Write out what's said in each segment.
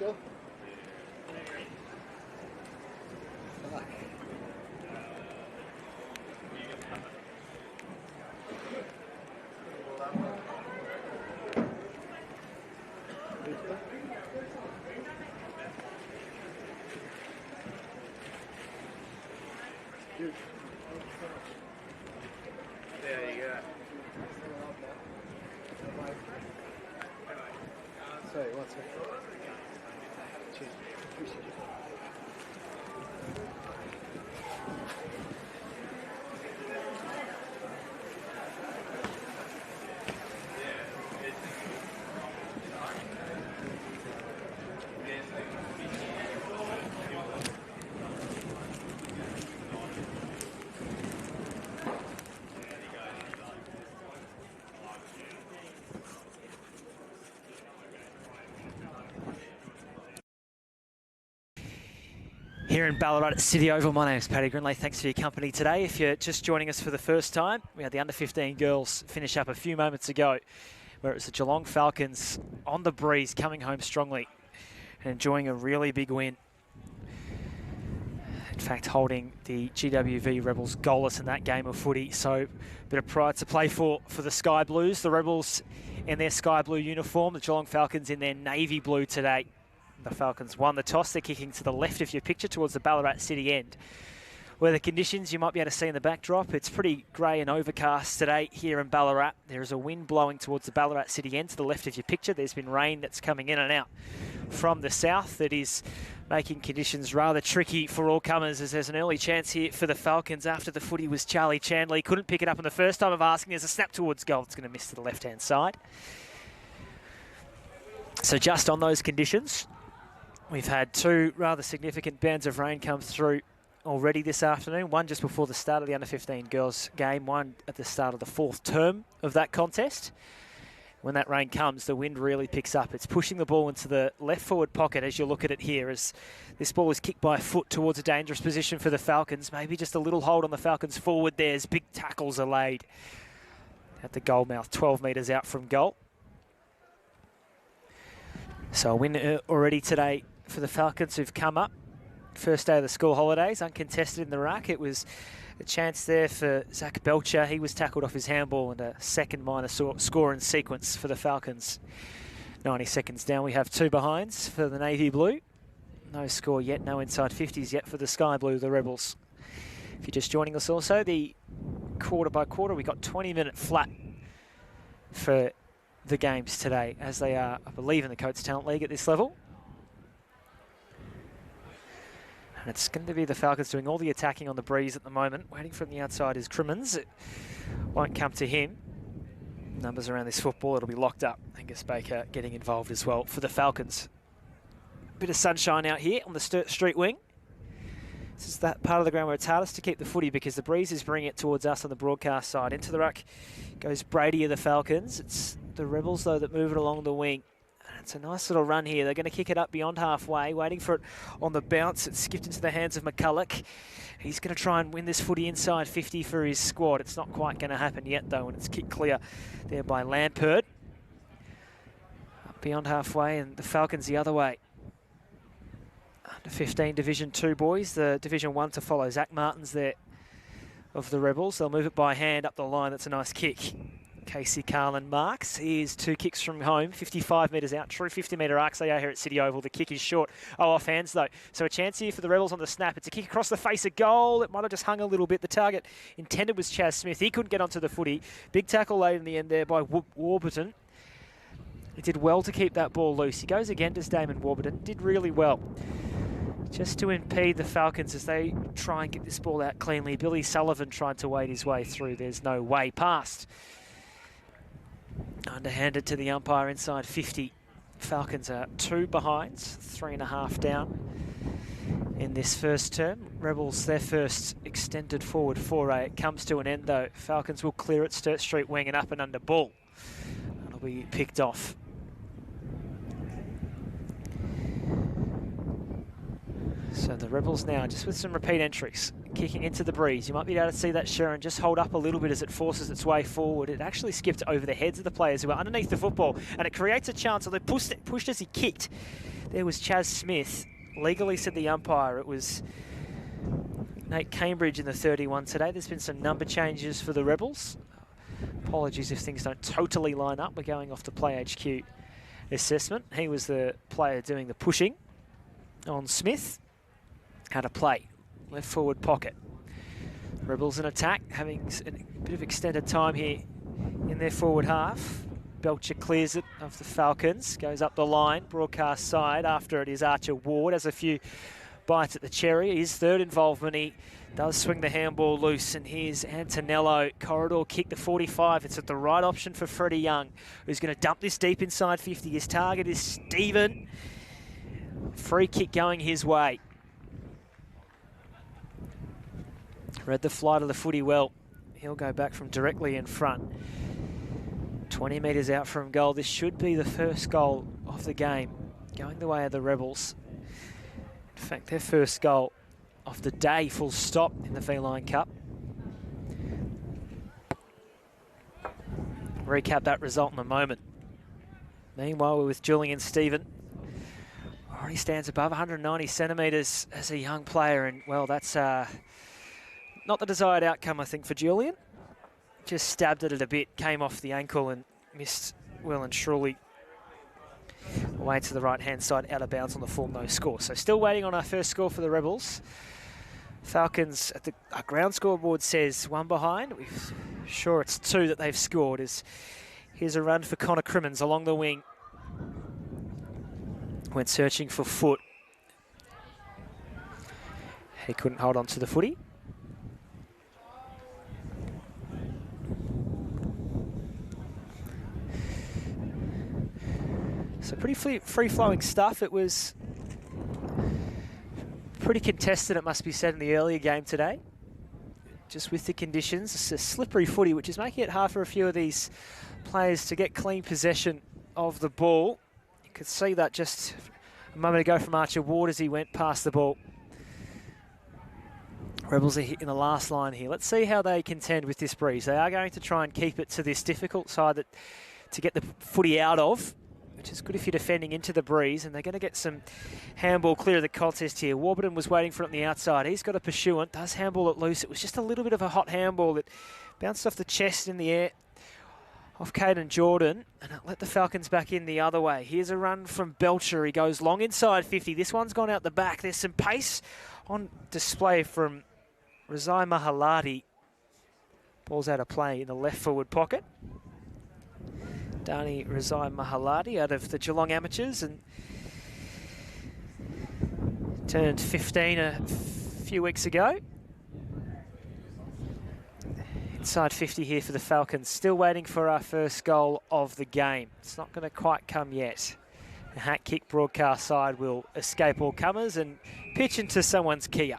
go. Fuck. There you go. Sorry, one second. Cheers. Appreciate it. Here in Ballarat at City Oval, my name is Paddy Grinley. Thanks for your company today. If you're just joining us for the first time, we had the under-15 girls finish up a few moments ago, where it was the Geelong Falcons on the breeze, coming home strongly and enjoying a really big win. In fact, holding the GWV Rebels goalless in that game of footy. So a bit of pride to play for the Sky Blues. The Rebels in their sky blue uniform, the Geelong Falcons in their navy blue today. The Falcons won the toss. They're kicking to the left of your picture towards the Ballarat City end. Where the conditions you might be able to see in the backdrop, it's pretty grey and overcast today here in Ballarat. There is a wind blowing towards the Ballarat City end to the left of your picture. There's been rain that's coming in and out from the south that is making conditions rather tricky for all comers, as there's an early chance here for the Falcons after the footy was Charlie Chandler. He couldn't pick it up on the first time of asking. There's a snap towards goal. It's going to miss to the left-hand side. So just on those conditions, we've had two rather significant bands of rain come through already this afternoon. One just before the start of the under-15 girls game, one at the start of the fourth term of that contest. When that rain comes, the wind really picks up. It's pushing the ball into the left forward pocket as you look at it here, as this ball is kicked by a foot towards a dangerous position for the Falcons. Maybe just a little hold on the Falcons forward there as big tackles are laid at the goal mouth, 12 metres out from goal. So a win already today for the Falcons, who've come up. First day of the school holidays, uncontested in the ruck. It was a chance there for Zach Belcher. He was tackled off his handball, and a second minor score in sequence for the Falcons. 90 seconds down, we have two behinds for the Navy Blue. No score yet, no inside 50s yet for the Sky Blue, the Rebels. If you're just joining us also, the quarter by quarter, we got 20-minute flat for the games today, as they are, I believe, in the Coates Talent League at this level. And it's going to be the Falcons doing all the attacking on the breeze at the moment. Waiting from the outside is Crimmins. It won't come to him. Numbers around this football, it'll be locked up. Angus Baker getting involved as well for the Falcons. Bit of sunshine out here on the street wing. This is that part of the ground where it's hardest to keep the footy because the breeze is bringing it towards us on the broadcast side. Into the ruck goes Brady of the Falcons. It's the Rebels, though, that move it along the wing. It's a nice little run here. They're going to kick it up beyond halfway, waiting for it on the bounce. It's skipped into the hands of McCulloch. He's going to try and win this footy inside 50 for his squad. It's not quite going to happen yet, though, and it's kicked clear there by Lampert. Up beyond halfway, and the Falcons the other way. Under 15 Division 2 boys, the Division 1 to follow. Zach Martin's there of the Rebels. They'll move it by hand up the line. That's a nice kick. Casey Carlin marks. Here's two kicks from home, 55 metres out. True 50-metre arcs they are here at City Oval. The kick is short. Off hands, though. So a chance here for the Rebels on the snap. It's a kick across the face of goal. It might have just hung a little bit. The target intended was Chaz Smith. He couldn't get onto the footy. Big tackle late in the end there by Warburton. He did well to keep that ball loose. He goes again, does Damon Warburton. Did really well. Just to impede the Falcons as they try and get this ball out cleanly. Billy Sullivan tried to wade his way through. There's no way past. Underhanded to the umpire inside 50. Falcons are two behinds, 3.5 down in this first term. Rebels, their first extended forward foray. It comes to an end, though. Falcons will clear it, Sturt Street wing and up and under ball. That'll be picked off. So the Rebels now just with some repeat entries, kicking into the breeze. You might be able to see that Sharon just hold up a little bit as it forces its way forward. It actually skipped over the heads of the players who are underneath the football, and it creates a chance. So they pushed as he kicked. there was Chaz Smith. Legally, said the umpire, it was Nate Cambridge in the 31 today. There's been some number changes for the Rebels. Apologies if things don't totally line up. We're going off the Play HQ assessment. He was the player doing the pushing on Smith. How to play. Left forward pocket. Rebels in attack, having a bit of extended time here in their forward half. Belcher clears it of the Falcons, goes up the line, broadcast side. After it is Archer Ward, has a few bites at the cherry. His third involvement, he does swing the handball loose, and here's Antonello. Corridor kick, the 45. It's at the right option for Freddie Young, who's going to dump this deep inside 50. His target is Stephen. Free kick going his way. Read the flight of the footy well. He'll go back from directly in front. 20 metres out from goal. This should be the first goal of the game, going the way of the Rebels. In fact, their first goal of the day, full stop, in the VLine Cup. Recap that result in a moment. Meanwhile, we're with Julian Stephen. Already stands above 190 centimetres as a young player, and, well, that's not the desired outcome, I think, for Julian. Just stabbed at it a bit, came off the ankle and missed well and truly away to the right-hand side, out of bounds on the full no score. So still waiting on our first score for the Rebels. Falcons, at our ground scoreboard says 1 behind. We're sure it's 2 that they've scored. Here's a run for Connor Crimmins along the wing. Went searching for foot. He couldn't hold on to the footy. So pretty free-flowing stuff. It was pretty contested, it must be said, in the earlier game today. Just with the conditions, it's a slippery footy, which is making it hard for a few of these players to get clean possession of the ball. You could see that just a moment ago from Archer Ward as he went past the ball. Rebels are in the last line here. Let's see how they contend with this breeze. They are going to try and keep it to this difficult side to get the footy out of, which is good if you're defending into the breeze, and they're going to get some handball clear of the contest here. Warburton was waiting for it on the outside. He's got a pursuant, does handball it loose. It was just a little bit of a hot handball that bounced off the chest in the air off Caden Jordan, and it let the Falcons back in the other way. Here's a run from Belcher. He goes long inside 50. This one's gone out the back. There's some pace on display from Razai Mahalati. Ball's out of play in the left forward pocket. Dani Razai Mahalati out of the Geelong Amateurs and turned 15 a few weeks ago. Inside 50 here for the Falcons. Still waiting for our first goal of the game. It's not going to quite come yet. The hat kick broadcast side will escape all comers and pitch into someone's Kia.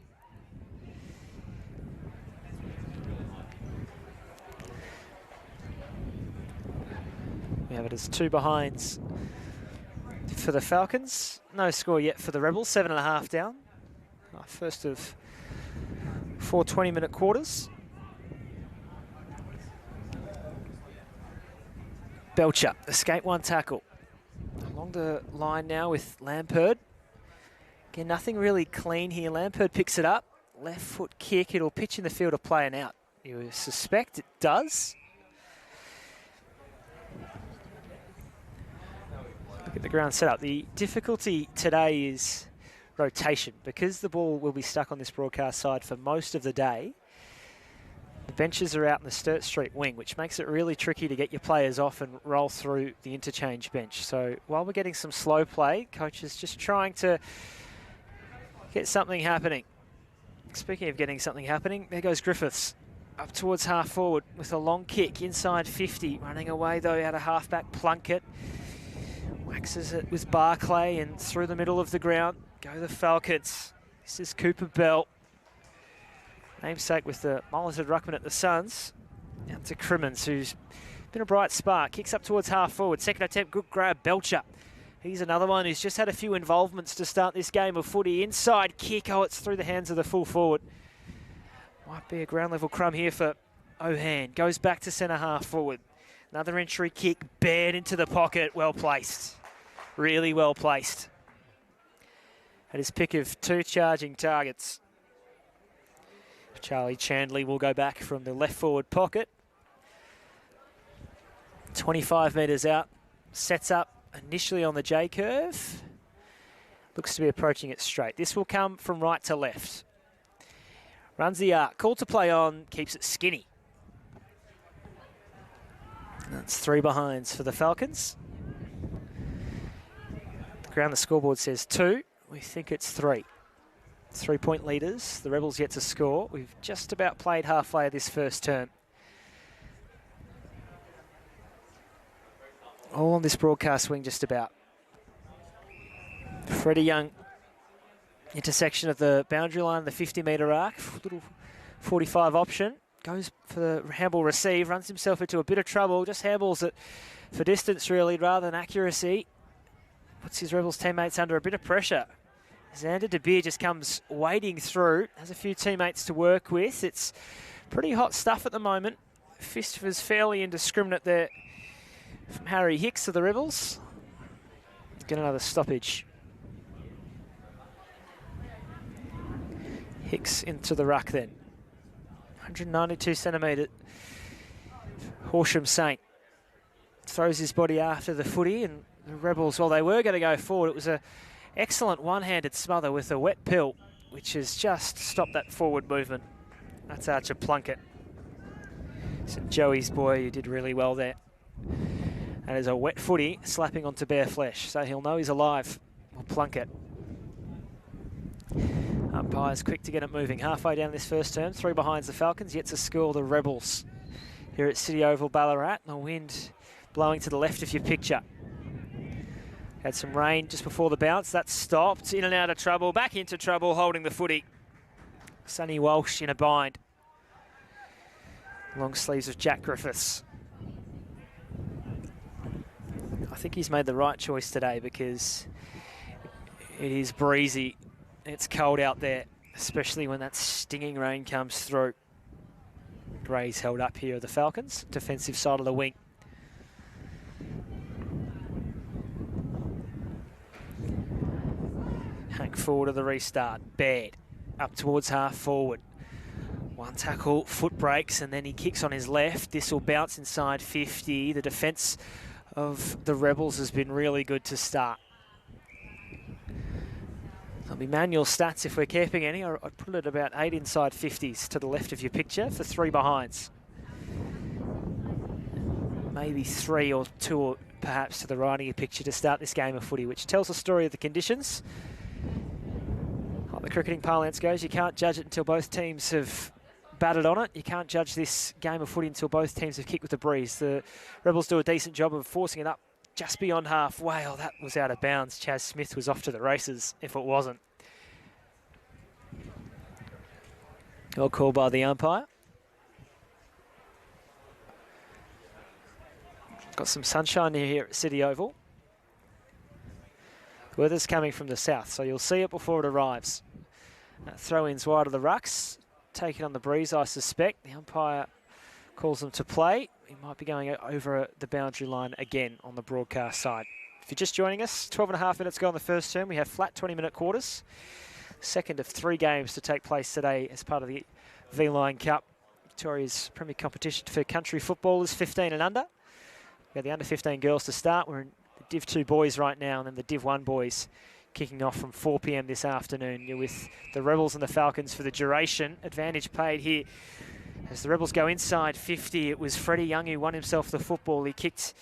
We have it as 2 behinds for the Falcons. No score yet for the Rebels, 7.5 down. First of 4 20-minute quarters. Belcher, escape 1 tackle. Along the line now with Lamperd. Again, nothing really clean here. Lamperd picks it up. Left foot kick. It'll pitch in the field of play and out. You suspect it does. Look at the ground set up. The difficulty today is rotation. Because the ball will be stuck on this broadcast side for most of the day, the benches are out in the Sturt Street wing, which makes it really tricky to get your players off and roll through the interchange bench. So while we're getting some slow play, coach is just trying to get something happening. Speaking of getting something happening, there goes Griffiths up towards half forward with a long kick inside 50. Running away though out of halfback Plunkett. Waxes it with Barclay and through the middle of the ground go the Falcons. This is Cooper Bell, namesake with the mulleted ruckman at the Suns. Out to Crimmins, who's been a bright spark. Kicks up towards half forward. Second attempt, good grab, Belcher. He's another one who's just had a few involvements to start this game of footy. Inside kick, oh, it's through the hands of the full forward. Might be a ground level crumb here for Ohan. Goes back to centre half forward. Another entry kick, Baird into the pocket, well placed. Really well placed. at his pick of 2 charging targets. Charlie Chandley will go back from the left forward pocket. 25 metres out, sets up initially on the J curve. Looks to be approaching it straight. This will come from right to left. Runs the arc, call to play on, keeps it skinny. That's 3 behinds for the Falcons. The ground the scoreboard says 2. We think it's 3. 3-point leaders. The Rebels yet to score. We've just about played halfway of this first term. All on this broadcast wing just about. Freddie Young, intersection of the boundary line, the 50-metre arc, little 45 option. Goes for the handball receive, runs himself into a bit of trouble, just handballs it for distance really rather than accuracy. Puts his Rebels teammates under a bit of pressure. Xander De Beer just comes wading through, has a few teammates to work with. It's pretty hot stuff at the moment. Fist was fairly indiscriminate there from Harry Hicks of the Rebels. Get another stoppage. Hicks into the ruck then. 192 centimetre Horsham Saint throws his body after the footy, and the Rebels, well, they were going to go forward. It was a excellent one-handed smother with a wet pill, which has just stopped that forward movement. That's Archer Plunkett. St Joey's boy, who did really well there. And there's a wet footy slapping onto bare flesh, so he'll know he's alive. Or Plunkett. Umpire's quick to get it moving. Halfway down this first term, 3 behinds the Falcons, yet to score the Rebels. Here at City Oval, Ballarat, the wind blowing to the left of your picture. Had some rain just before the bounce. That stopped. In and out of trouble. Back into trouble, holding the footy. Sonny Walsh in a bind. Long sleeves of Jack Griffiths. I think he's made the right choice today because it is breezy. It's cold out there, especially when that stinging rain comes through. Gray's held up here of the Falcons, defensive side of the wing. Hank forward of the restart. Baird up towards half forward. One tackle, foot breaks, and then he kicks on his left. This will bounce inside 50. The defence of the Rebels has been really good to start. There'll be manual stats if we're keeping any. I'd put it about 8 inside 50s to the left of your picture for 3 behinds. Maybe 3 or 2 or perhaps to the right of your picture to start this game of footy, which tells the story of the conditions. Like the cricketing parlance goes, you can't judge it until both teams have batted on it. You can't judge this game of footy until both teams have kicked with the breeze. The Rebels do a decent job of forcing it up just beyond halfway. Oh, that was out of bounds. Chaz Smith was off to the races if it wasn't. Well called by the umpire. Got some sunshine here at City Oval. The weather's coming from the south, so you'll see it before it arrives. Throw-ins wide of the rucks. Taking on the breeze, I suspect. The umpire calls them to play. He might be going over the boundary line again on the broadcast side. If you're just joining us, 12.5 minutes go on the first term. We have flat 20-minute quarters. Second of 3 games to take place today as part of the VLine Cup. Victoria's premier competition for country footballers, 15 and under. We have the under-15 girls to start. We're in the Div 2 boys right now, and then the Div 1 boys kicking off from 4 p.m. this afternoon. You're with the Rebels and the Falcons for the duration. Advantage paid here. As the Rebels go inside 50, it was Freddie Young who won himself the football. He kicked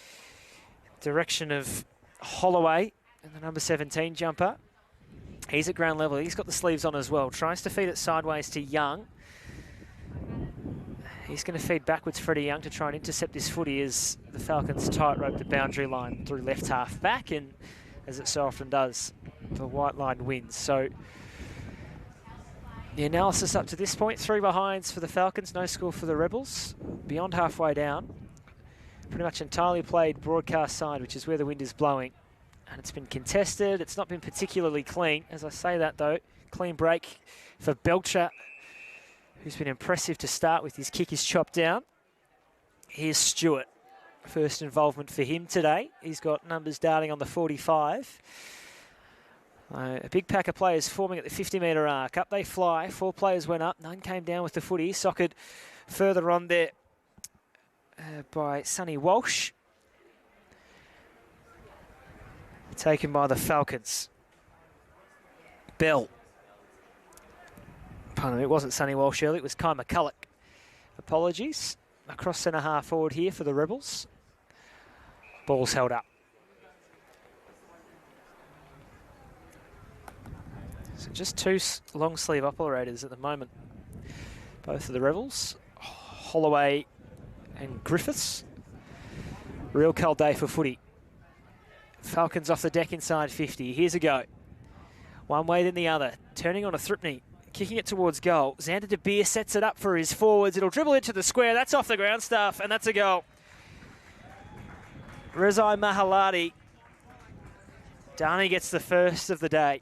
direction of Holloway and the number 17 jumper. He's at ground level. He's got the sleeves on as well. Tries to feed it sideways to Young. He's going to feed backwards Freddie Young to try and intercept this footy as the Falcons tightrope the boundary line through left half back, and as it so often does, the white line wins. So the analysis up to this point, 3 behinds for the Falcons, no score for the Rebels. Beyond halfway down, pretty much entirely played broadcast side, which is where the wind is blowing. And it's been contested. It's not been particularly clean. As I say that though, clean break for Belcher, who's been impressive to start with. His kick is chopped down. Here's Stewart. First involvement for him today. He's got numbers darting on the 45. A big pack of players forming at the 50-metre arc. Up they fly. 4 players went up. None came down with the footy. Socket further on there by Sonny Walsh. Taken by the Falcons. Bell. Pardon me, it wasn't Sonny Walsh early. It was Kai McCulloch. Apologies. Across centre half forward here for the Rebels. Ball's held up. So just 2 long sleeve operators at the moment. Both of the Rebels. Holloway and Griffiths. Real cold day for footy. Falcons off the deck inside 50. Here's a go. One way then the other. Turning on a Thripney. Kicking it towards goal. Xander De Beer sets it up for his forwards. It'll dribble into the square. That's off the ground stuff, and that's a goal. Rezai Mahalati. Darnay gets the first of the day.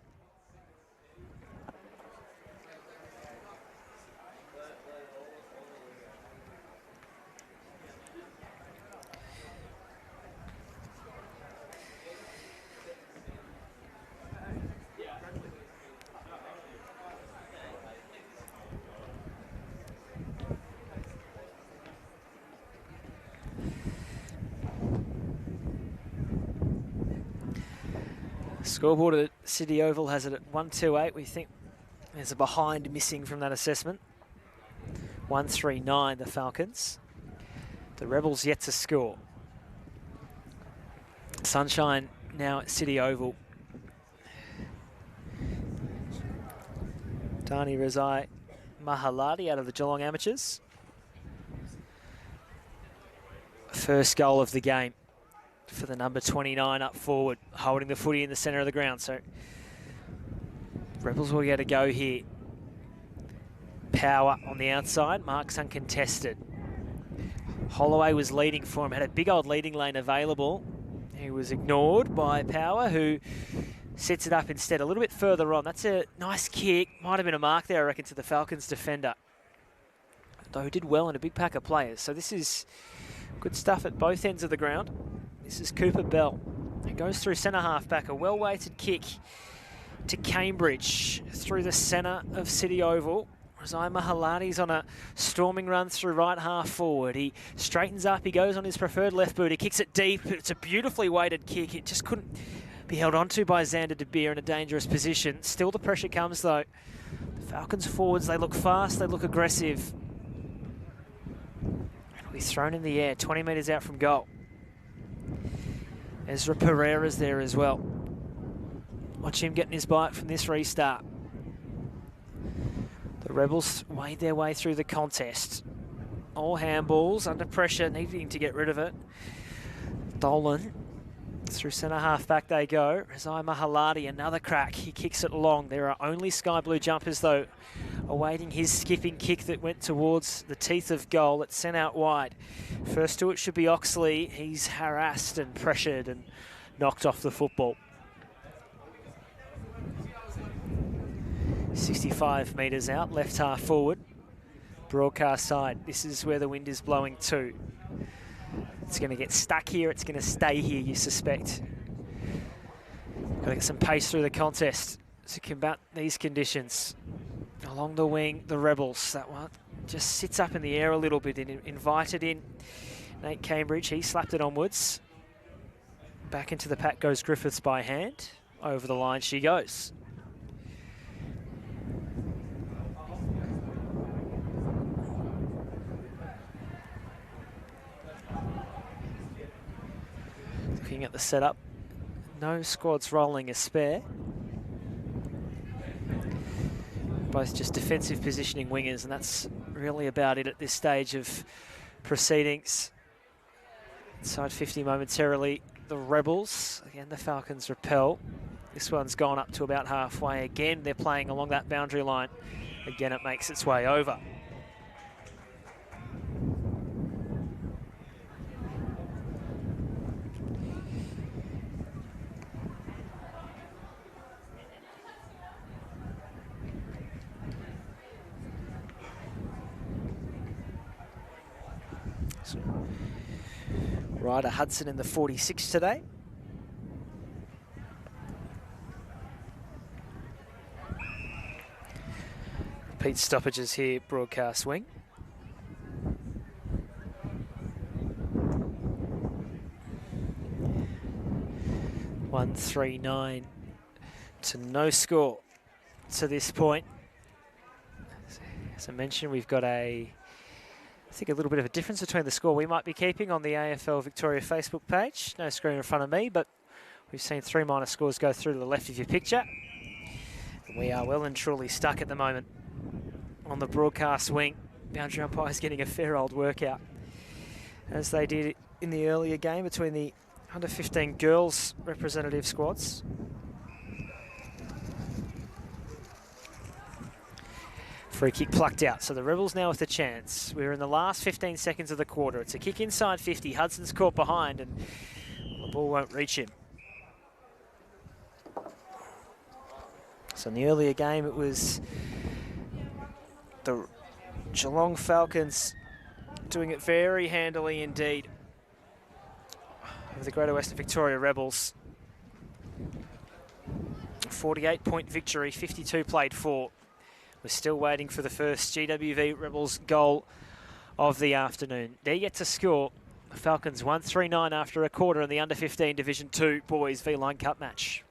Scoreboard at City Oval has it at 128. We think there's a behind missing from that assessment. 139, the Falcons. The Rebels yet to score. Sunshine now at City Oval. Dani Rezai Mahalati out of the Geelong Amateurs. First goal of the game for the number 29 up forward, holding the footy in the centre of the ground. So Rebels will get a go here. Power on the outside, marks uncontested. Holloway was leading for him, had a big old leading lane available. He was ignored by Power, who sets it up instead a little bit further on. That's a nice kick. Might have been a mark there, I reckon, to the Falcons defender. Though he did well in a big pack of players. So this is good stuff at both ends of the ground. This is Cooper Bell. It goes through centre half back. A well-weighted kick to Cambridge through the centre of City Oval. Rezai Mahalati's on a storming run through right half forward. He straightens up. He goes on his preferred left boot. He kicks it deep. It's a beautifully weighted kick. It just couldn't be held onto by Xander De Beer in a dangerous position. Still the pressure comes though. The Falcons forwards, they look fast. They look aggressive. It'll be thrown in the air 20 metres out from goal. Ezra Pereira's there as well. Watch him getting his bite from this restart. The Rebels wade their way through the contest. All handballs, under pressure, needing to get rid of it. Dolan, through centre half back they go. Rezai Mahalati, another crack. He kicks it long. There are only sky blue jumpers though, awaiting his skipping kick that went towards the teeth of goal. It's sent out wide. First to it should be Oxley. He's harassed and pressured and knocked off the football. 65 metres out, left half forward. Broadcast side. This is where the wind is blowing to. It's going to get stuck here. It's going to stay here, you suspect. Got to get some pace through the contest to combat these conditions. Along the wing, the Rebels. That one just sits up in the air a little bit and invited in Nate Cambridge. He slapped it onwards. Back into the pack goes Griffiths by hand. Over the line she goes. Looking at the setup, no squads rolling a spare. Both just defensive positioning wingers, and that's really about it at this stage of proceedings. Inside 50 momentarily, the Rebels. Again, the Falcons repel. This one's gone up to about halfway. Again, they're playing along that boundary line. Again, it makes its way over. Ryder Hudson in the 46 today. Repeat stoppages here, broadcast wing. One, 3-9 to no score to this point. As I mentioned, we've got I think a little bit of a difference between the score we might be keeping on the AFL Victoria Facebook page. No screen in front of me, but we've seen 3 minor scores go through to the left of your picture. And we are well and truly stuck at the moment on the broadcast wing. Boundary umpires getting a fair old workout, as they did in the earlier game between the under-15 girls representative squads. Free kick plucked out, so the Rebels now with a chance. We're in the last 15 seconds of the quarter. It's a kick inside 50. Hudson's caught behind, and the ball won't reach him. So in the earlier game, it was the Geelong Falcons doing it very handily indeed over the Greater Western Victoria Rebels. 48-point victory, 52 played for. We're still waiting for the first GWV Rebels goal of the afternoon. They're yet to score. The Falcons 1-3-9 after a quarter in the under-15 Division 2 Boys VLine Cup match.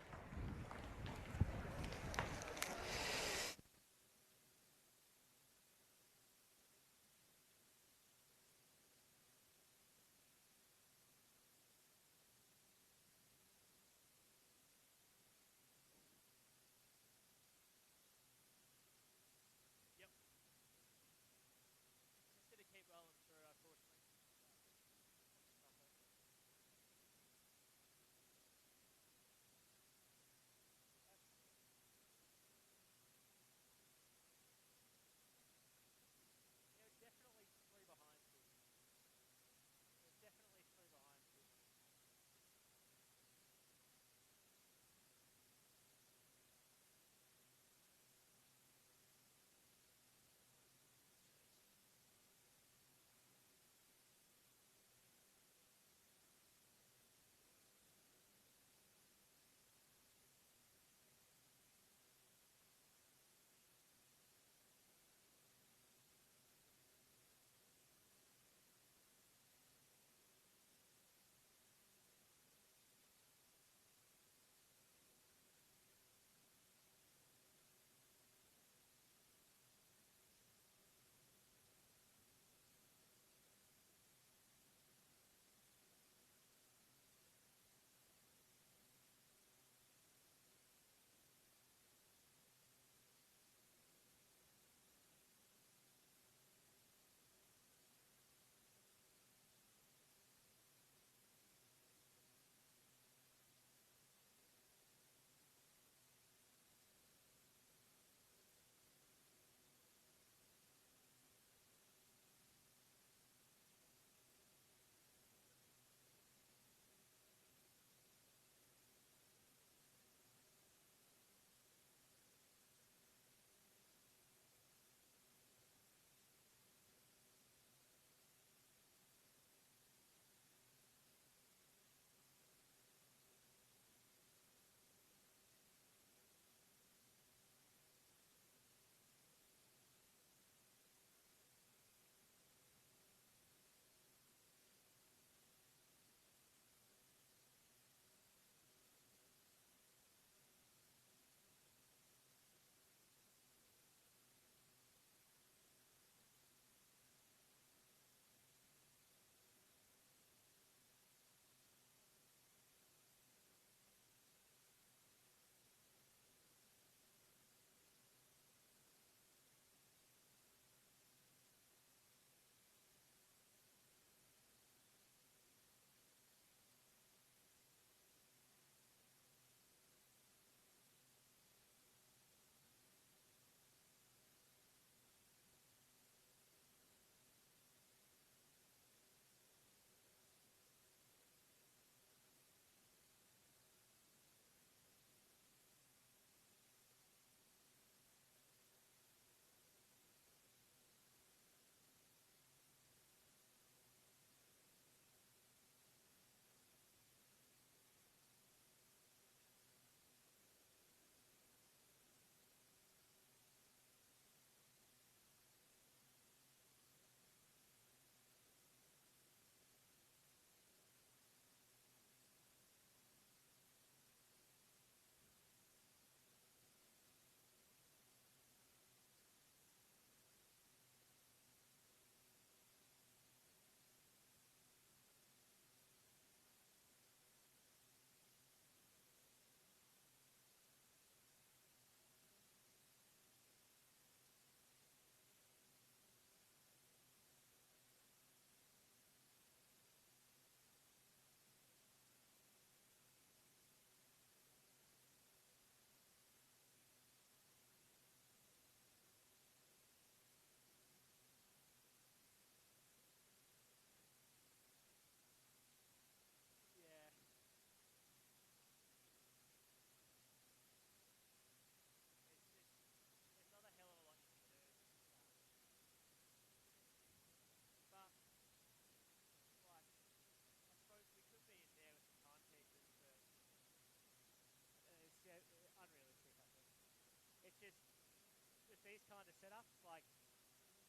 these kind of setups, like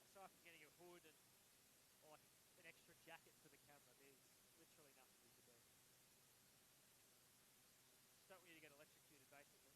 aside from getting a hood and or like an extra jacket for the camera, there's literally nothing you can do. Just don't want you to get electrocuted, basically.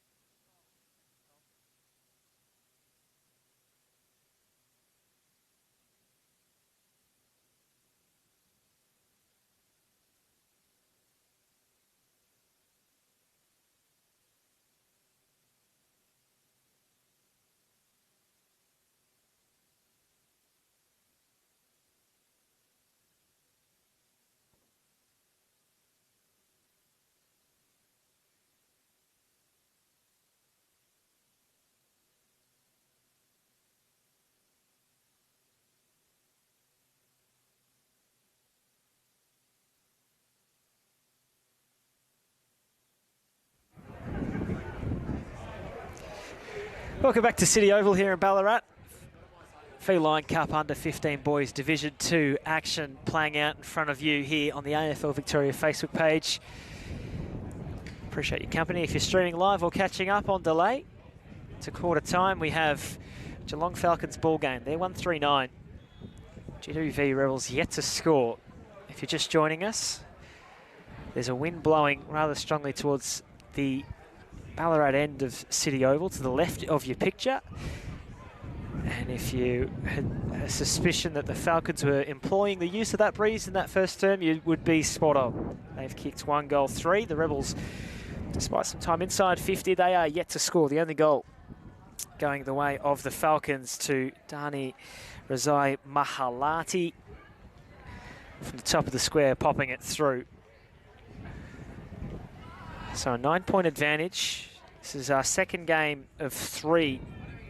Welcome back to City Oval here in Ballarat. VLine Cup Under 15 Boys Division 2 action playing out in front of you here on the AFL Victoria Facebook page. Appreciate your company. If you're streaming live or catching up on delay, it's a quarter time. We have Geelong Falcons ball game. They're 139. GWV Rebels yet to score. If you're just joining us, there's a wind blowing rather strongly towards the Ballarat end of City Oval to the left of your picture. And if you had a suspicion that the Falcons were employing the use of that breeze in that first term, you would be spot on. They've kicked 1 goal 3. The Rebels, despite some time inside 50, they are yet to score. The only goal going the way of the Falcons to Dani Razai Mahalati from the top of the square, popping it through. So a 9-point advantage. This is our second game of 3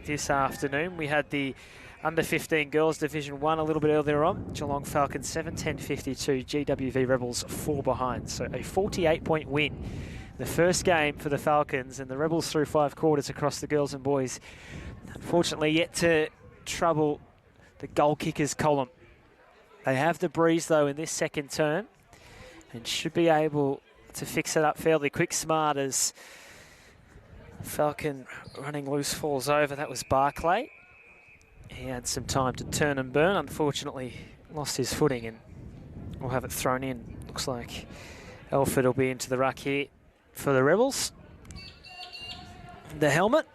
this afternoon. We had the Under 15 Girls Division 1 a little bit earlier on. Geelong Falcons 7-10-52, GWV Rebels 4 behind. So a 48-point win. The first game for the Falcons, and the Rebels through 5 quarters across the girls and boys. Unfortunately yet to trouble the goal kickers column. They have the breeze though in this second term and should be able to fix it up fairly quick. Smart as Falcon running loose falls over. That was Barclay. He had some time to turn and burn. Unfortunately, lost his footing and we'll have it thrown in. Looks like Elford will be into the ruck here for the Rebels. The helmet.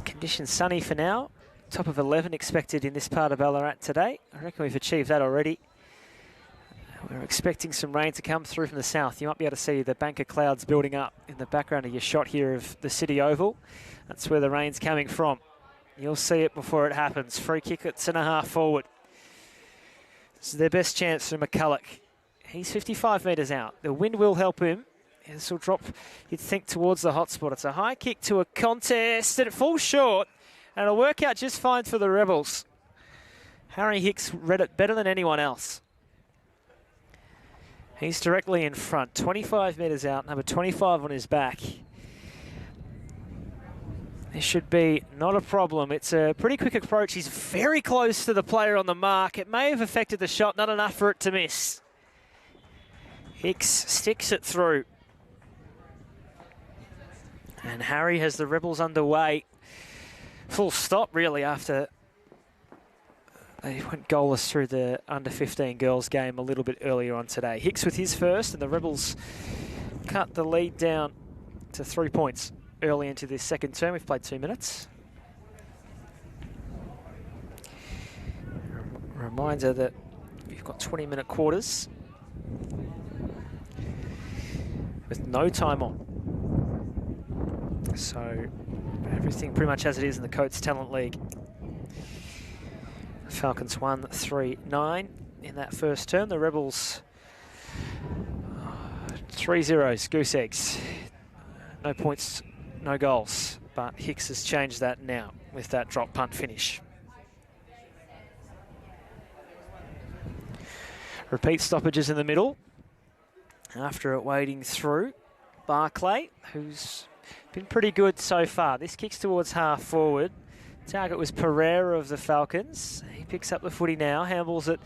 Conditions sunny for now. Top of 11 expected in this part of Ballarat today. I reckon we've achieved that already. We're expecting some rain to come through from the south. You might be able to see the bank of clouds building up in the background of your shot here of the City Oval. That's where the rain's coming from. You'll see it before it happens. Free kick at centre-half forward. This is their best chance for McCulloch. He's 55 metres out. The wind will help him. This will drop, you'd think, towards the hotspot. It's a high kick to a contest, and it falls short. And it'll work out just fine for the Rebels. Harry Hicks read it better than anyone else. He's directly in front, 25 metres out, number 25 on his back. This should be not a problem. It's a pretty quick approach. He's very close to the player on the mark. It may have affected the shot, not enough for it to miss. Hicks sticks it through. And Harry has the Rebels underway. Full stop, really, after they went goalless through the Under 15 girls game a little bit earlier on today. Hicks with his first, and the Rebels cut the lead down to 3 points early into this second term. We've played 2 minutes. Reminder that we've got 20-minute quarters with no time on. So everything pretty much as it is in the Coates Talent League. Falcons 1-3-9 in that first term. The Rebels 3-0, goose eggs. No points, no goals. But Hicks has changed that now with that drop punt finish. Repeat stoppages in the middle. After it wading through, Barclay, who's been pretty good so far. This kicks towards half forward. Target was Pereira of the Falcons. He picks up the footy now, handballs it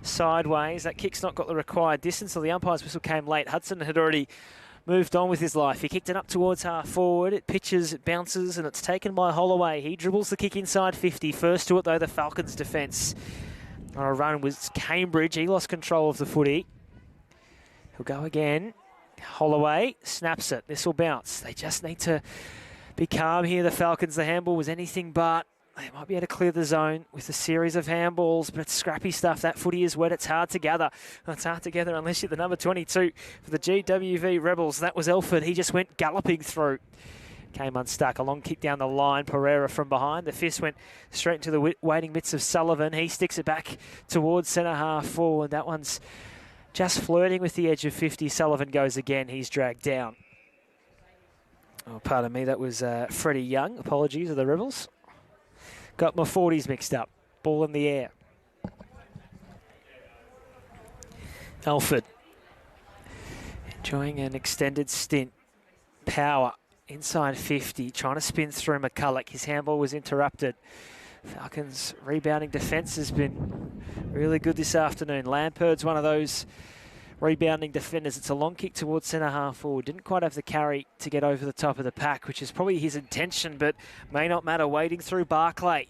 sideways. That kick's not got the required distance, so the umpire's whistle came late. Hudson had already moved on with his life. He kicked it up towards half forward. It pitches, it bounces, and it's taken by Holloway. He dribbles the kick inside 50. First to it, though, the Falcons' defence. On a run was Cambridge. He lost control of the footy. He'll go again. Holloway snaps it. This will bounce. They just need to be calm here, the Falcons. The handball was anything but. They might be able to clear the zone with a series of handballs, but it's scrappy stuff. That footy is wet. It's hard to gather. It's hard to gather unless you're the number 22 for the GWV Rebels. That was Elford. He just went galloping through. Came unstuck. A long kick down the line. Pereira from behind. The fist went straight into the waiting mitts of Sullivan. He sticks it back towards centre half forward. That one's just flirting with the edge of 50. Sullivan goes again. He's dragged down. Oh, pardon me. That was Freddie Young. Apologies to the Rebels. Got my 40s mixed up. Ball in the air. Alford enjoying an extended stint. Power inside 50, trying to spin through McCulloch. His handball was interrupted. Falcons' rebounding defence has been really good this afternoon. Lamperd's one of those rebounding defenders. It's a long kick towards centre half forward. Didn't quite have the carry to get over the top of the pack, which is probably his intention, but may not matter. Wading through Barclay.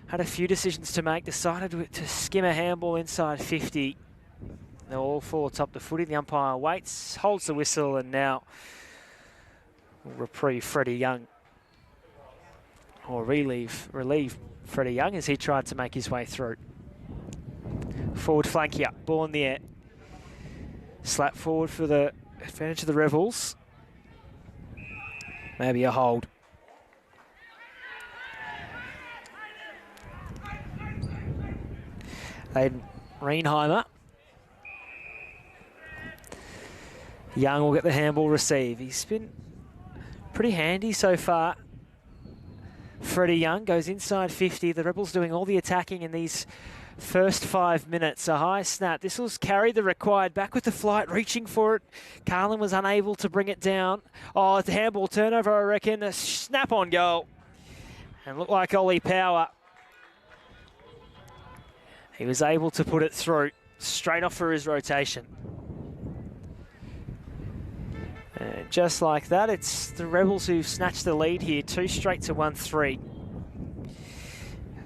Had a few decisions to make. Decided to skim a handball inside 50. They'll all fall atop the footy. The umpire waits, holds the whistle, and now will reprieve Freddie Young. Or relieve Freddie Young as he tried to make his way through. Forward flank here. Ball in the air. Slap forward for the advantage of the Rebels. Maybe a hold. Aiden Reinheimer. Young will get the handball receive. He's been pretty handy so far. Freddie Young goes inside 50. The Rebels doing all the attacking in these first 5 minutes. A high snap. This will carry the required. Back with the flight, reaching for it. Carlin was unable to bring it down. Oh, it's a handball turnover, I reckon. A snap on goal. And looked like Ollie Power. He was able to put it through. Straight off for his rotation. And just like that, it's the Rebels who've snatched the lead here. 2 straight to 1-3.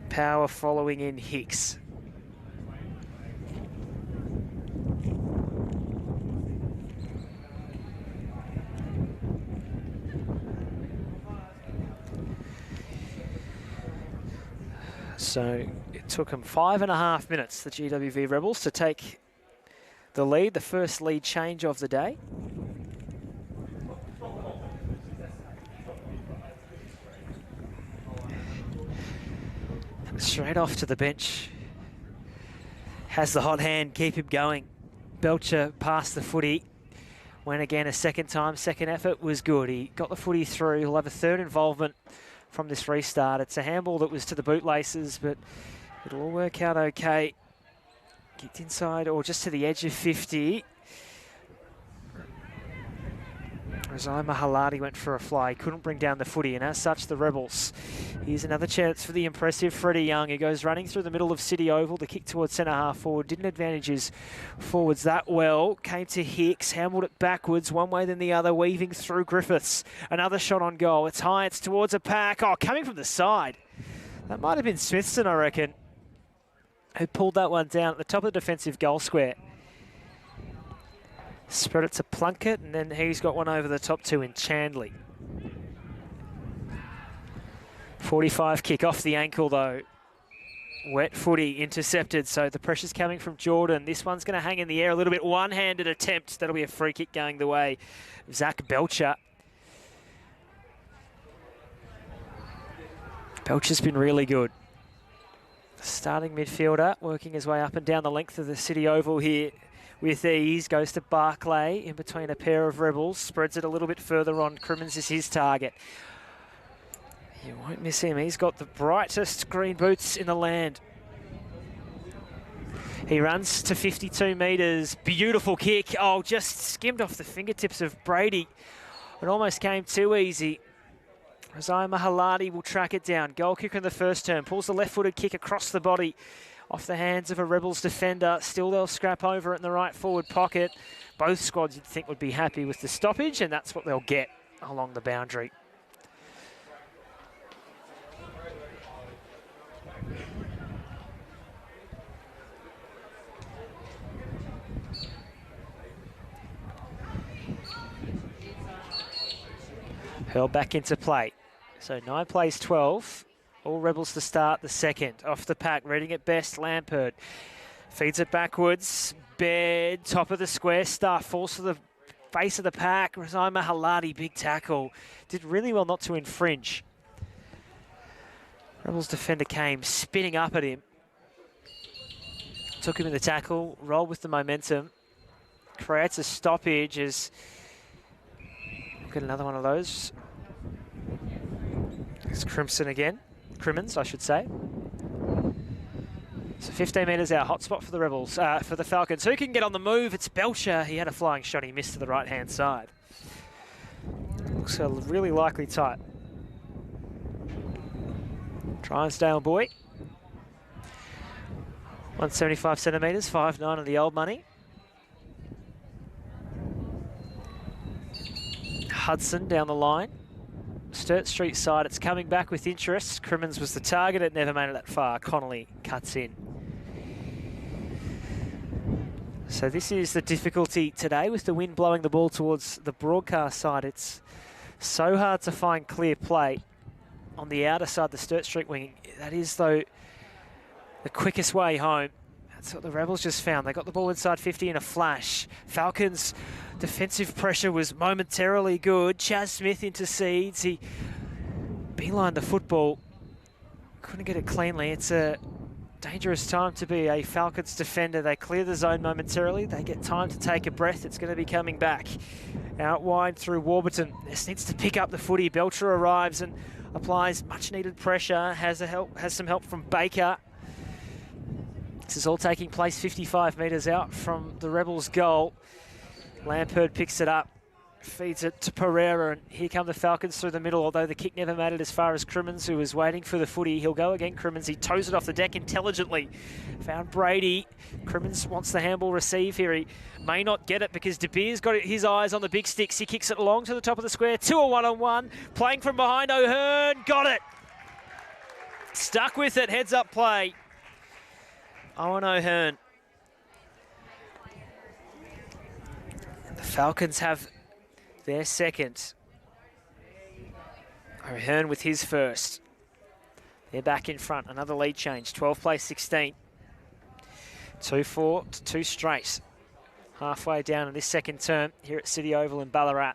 Power following in Hicks. So it took them 5.5 minutes, the GWV Rebels, to take the lead, the first lead change of the day. Straight off to the bench. Has the hot hand, keep him going. Belcher passed the footy. Went again a second time. Second effort was good. He got the footy through. He'll have a third involvement from this restart. It's a handball that was to the bootlaces, but it'll all work out okay. Kicked inside or just to the edge of 50. Razai Mahalati went for a fly. He couldn't bring down the footy, and as such, the Rebels. Here's another chance for the impressive Freddie Young, who goes running through the middle of City Oval. The kick towards centre half forward. Didn't advantage his forwards that well. Came to Hicks, handled it backwards, one way then the other, weaving through Griffiths. Another shot on goal. It's high, it's towards a pack. Oh, coming from the side. That might have been Smithson, I reckon, who pulled that one down at the top of the defensive goal square. Spread it to Plunkett, and then he's got one over the top two in Chandley. 45 kick off the ankle, though. Wet footy intercepted, so the pressure's coming from Jordan. This one's going to hang in the air a little bit. One-handed attempt. That'll be a free kick going the way of Zach Belcher. Belcher's been really good. Starting midfielder, working his way up and down the length of the City Oval here. With ease, goes to Barclay in between a pair of Rebels, spreads it a little bit further on. Crimmins is his target. You won't miss him. He's got the brightest green boots in the land. He runs to 52 metres. Beautiful kick. Oh, just skimmed off the fingertips of Brady. It almost came too easy. Razai Mahalati will track it down. Goal kicker in the first term. Pulls the left-footed kick across the body off the hands of a Rebels defender. Still they'll scrap over it in the right forward pocket. Both squads you'd think would be happy with the stoppage, and that's what they'll get along the boundary. Hurled back into play. So 9 plays 12. All Rebels to start the second. Off the pack, reading it best, Lampert. Feeds it backwards. Baird, top of the square stuff. Falls to the face of the pack. Razai Mahalati, big tackle. Did really well not to infringe. Rebels defender came spinning up at him. Took him in the tackle. Rolled with the momentum. Creates a stoppage as... Get another one of those. It's Crimson again. Crimmins, I should say. So 15 metres out, hot spot for the Rebels, for the Falcons. Who can get on the move? It's Belcher. He had a flying shot. He missed to the right-hand side. Looks a really likely tight. Drysdale boy. 175 centimetres, 5'9" on the old money. Hudson down the line. Sturt Street side, it's coming back with interest. Crimmins was the target, it never made it that far. Connolly cuts in. So this is the difficulty today with the wind blowing the ball towards the broadcast side. It's so hard to find clear play on the outer side, the Sturt Street wing. That is, though, the quickest way home. That's what the Rebels just found. They got the ball inside 50 in a flash. Falcons' defensive pressure was momentarily good. Chaz Smith intercedes. He beelined the football. Couldn't get it cleanly. It's a dangerous time to be a Falcons defender. They clear the zone momentarily. They get time to take a breath. It's going to be coming back. Out wide through Warburton. This needs to pick up the footy. Belcher arrives and applies much needed pressure. Has some help from Baker. This is all taking place 55 metres out from the Rebels' goal. Lampert picks it up, feeds it to Pereira, and here come the Falcons through the middle, although the kick never made it as far as Crimmins, who was waiting for the footy. He'll go again, Crimmins. He toes it off the deck intelligently. Found Brady. Crimmins wants the handball receive here. He may not get it because De Beer's got his eyes on the big sticks. He kicks it along to the top of the square. 2 a 1-on-1. Playing from behind, O'Hearn. Got it. Stuck with it. Heads up play. Owen O'Hearn. The Falcons have their second. O'Hearn with his first. They're back in front. Another lead change. 12 plays 16. 2-4 to 2 straight. Halfway down in this second term here at City Oval in Ballarat.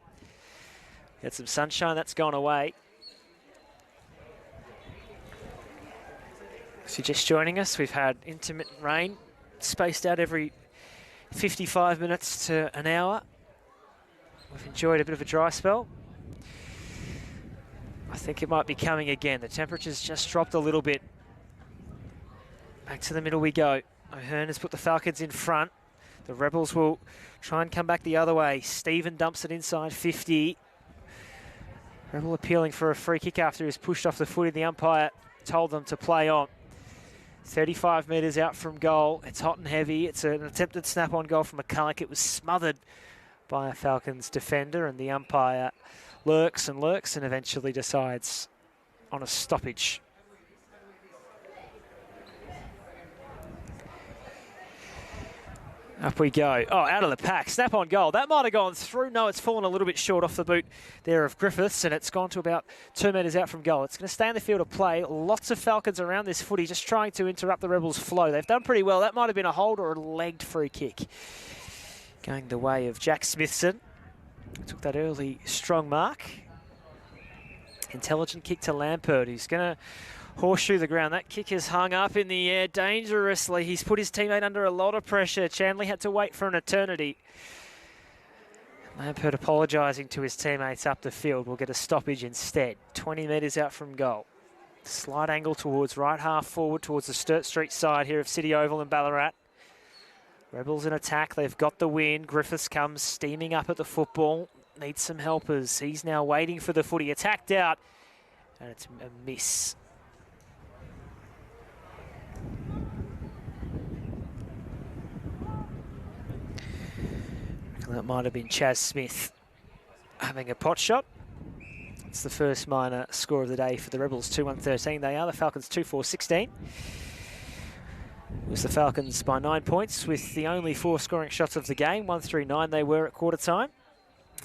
Had some sunshine. That's gone away. If you're just joining us, we've had intermittent rain spaced out every 55 minutes to an hour. We've enjoyed a bit of a dry spell. I think it might be coming again. The temperature's just dropped a little bit. Back to the middle we go. O'Hearn has put the Falcons in front. The Rebels will try and come back the other way. Stephen dumps it inside 50. Rebel appealing for a free kick after he was pushed off the footy. The umpire told them to play on. 35 metres out from goal. It's hot and heavy. It's an attempted snap-on goal from McCulloch. It was smothered by a Falcons defender, and the umpire lurks and eventually decides on a stoppage. Up we go. Oh, out of the pack. Snap on goal. That might have gone through. No, it's fallen a little bit short off the boot there of Griffiths, and it's gone to about 2 metres out from goal. It's going to stay in the field of play. Lots of Falcons around this footy just trying to interrupt the Rebels' flow. They've done pretty well. That might have been a hold or a legged free kick. Going the way of Jack Smithson. Took that early strong mark. Intelligent kick to Lampert, who's going to horseshoe the ground. That kick is hung up in the air dangerously. He's put his teammate under a lot of pressure. Chanley had to wait for an eternity. Lampert apologising to his teammates up the field. Will get a stoppage instead. 20 metres out from goal. Slight angle towards right half forward towards the Sturt Street side here of City Oval in Ballarat. Rebels in attack. They've got the win. Griffiths comes steaming up at the football. Needs some helpers. He's now waiting for the footy. Attacked out. And it's a miss. And that might have been Chaz Smith having a pot shot. It's the first minor score of the day for the Rebels, 2-1-13 they are. The Falcons 2-4-16. It was the Falcons by 9 points with the only 4 scoring shots of the game. 1-3-9 they were at quarter time.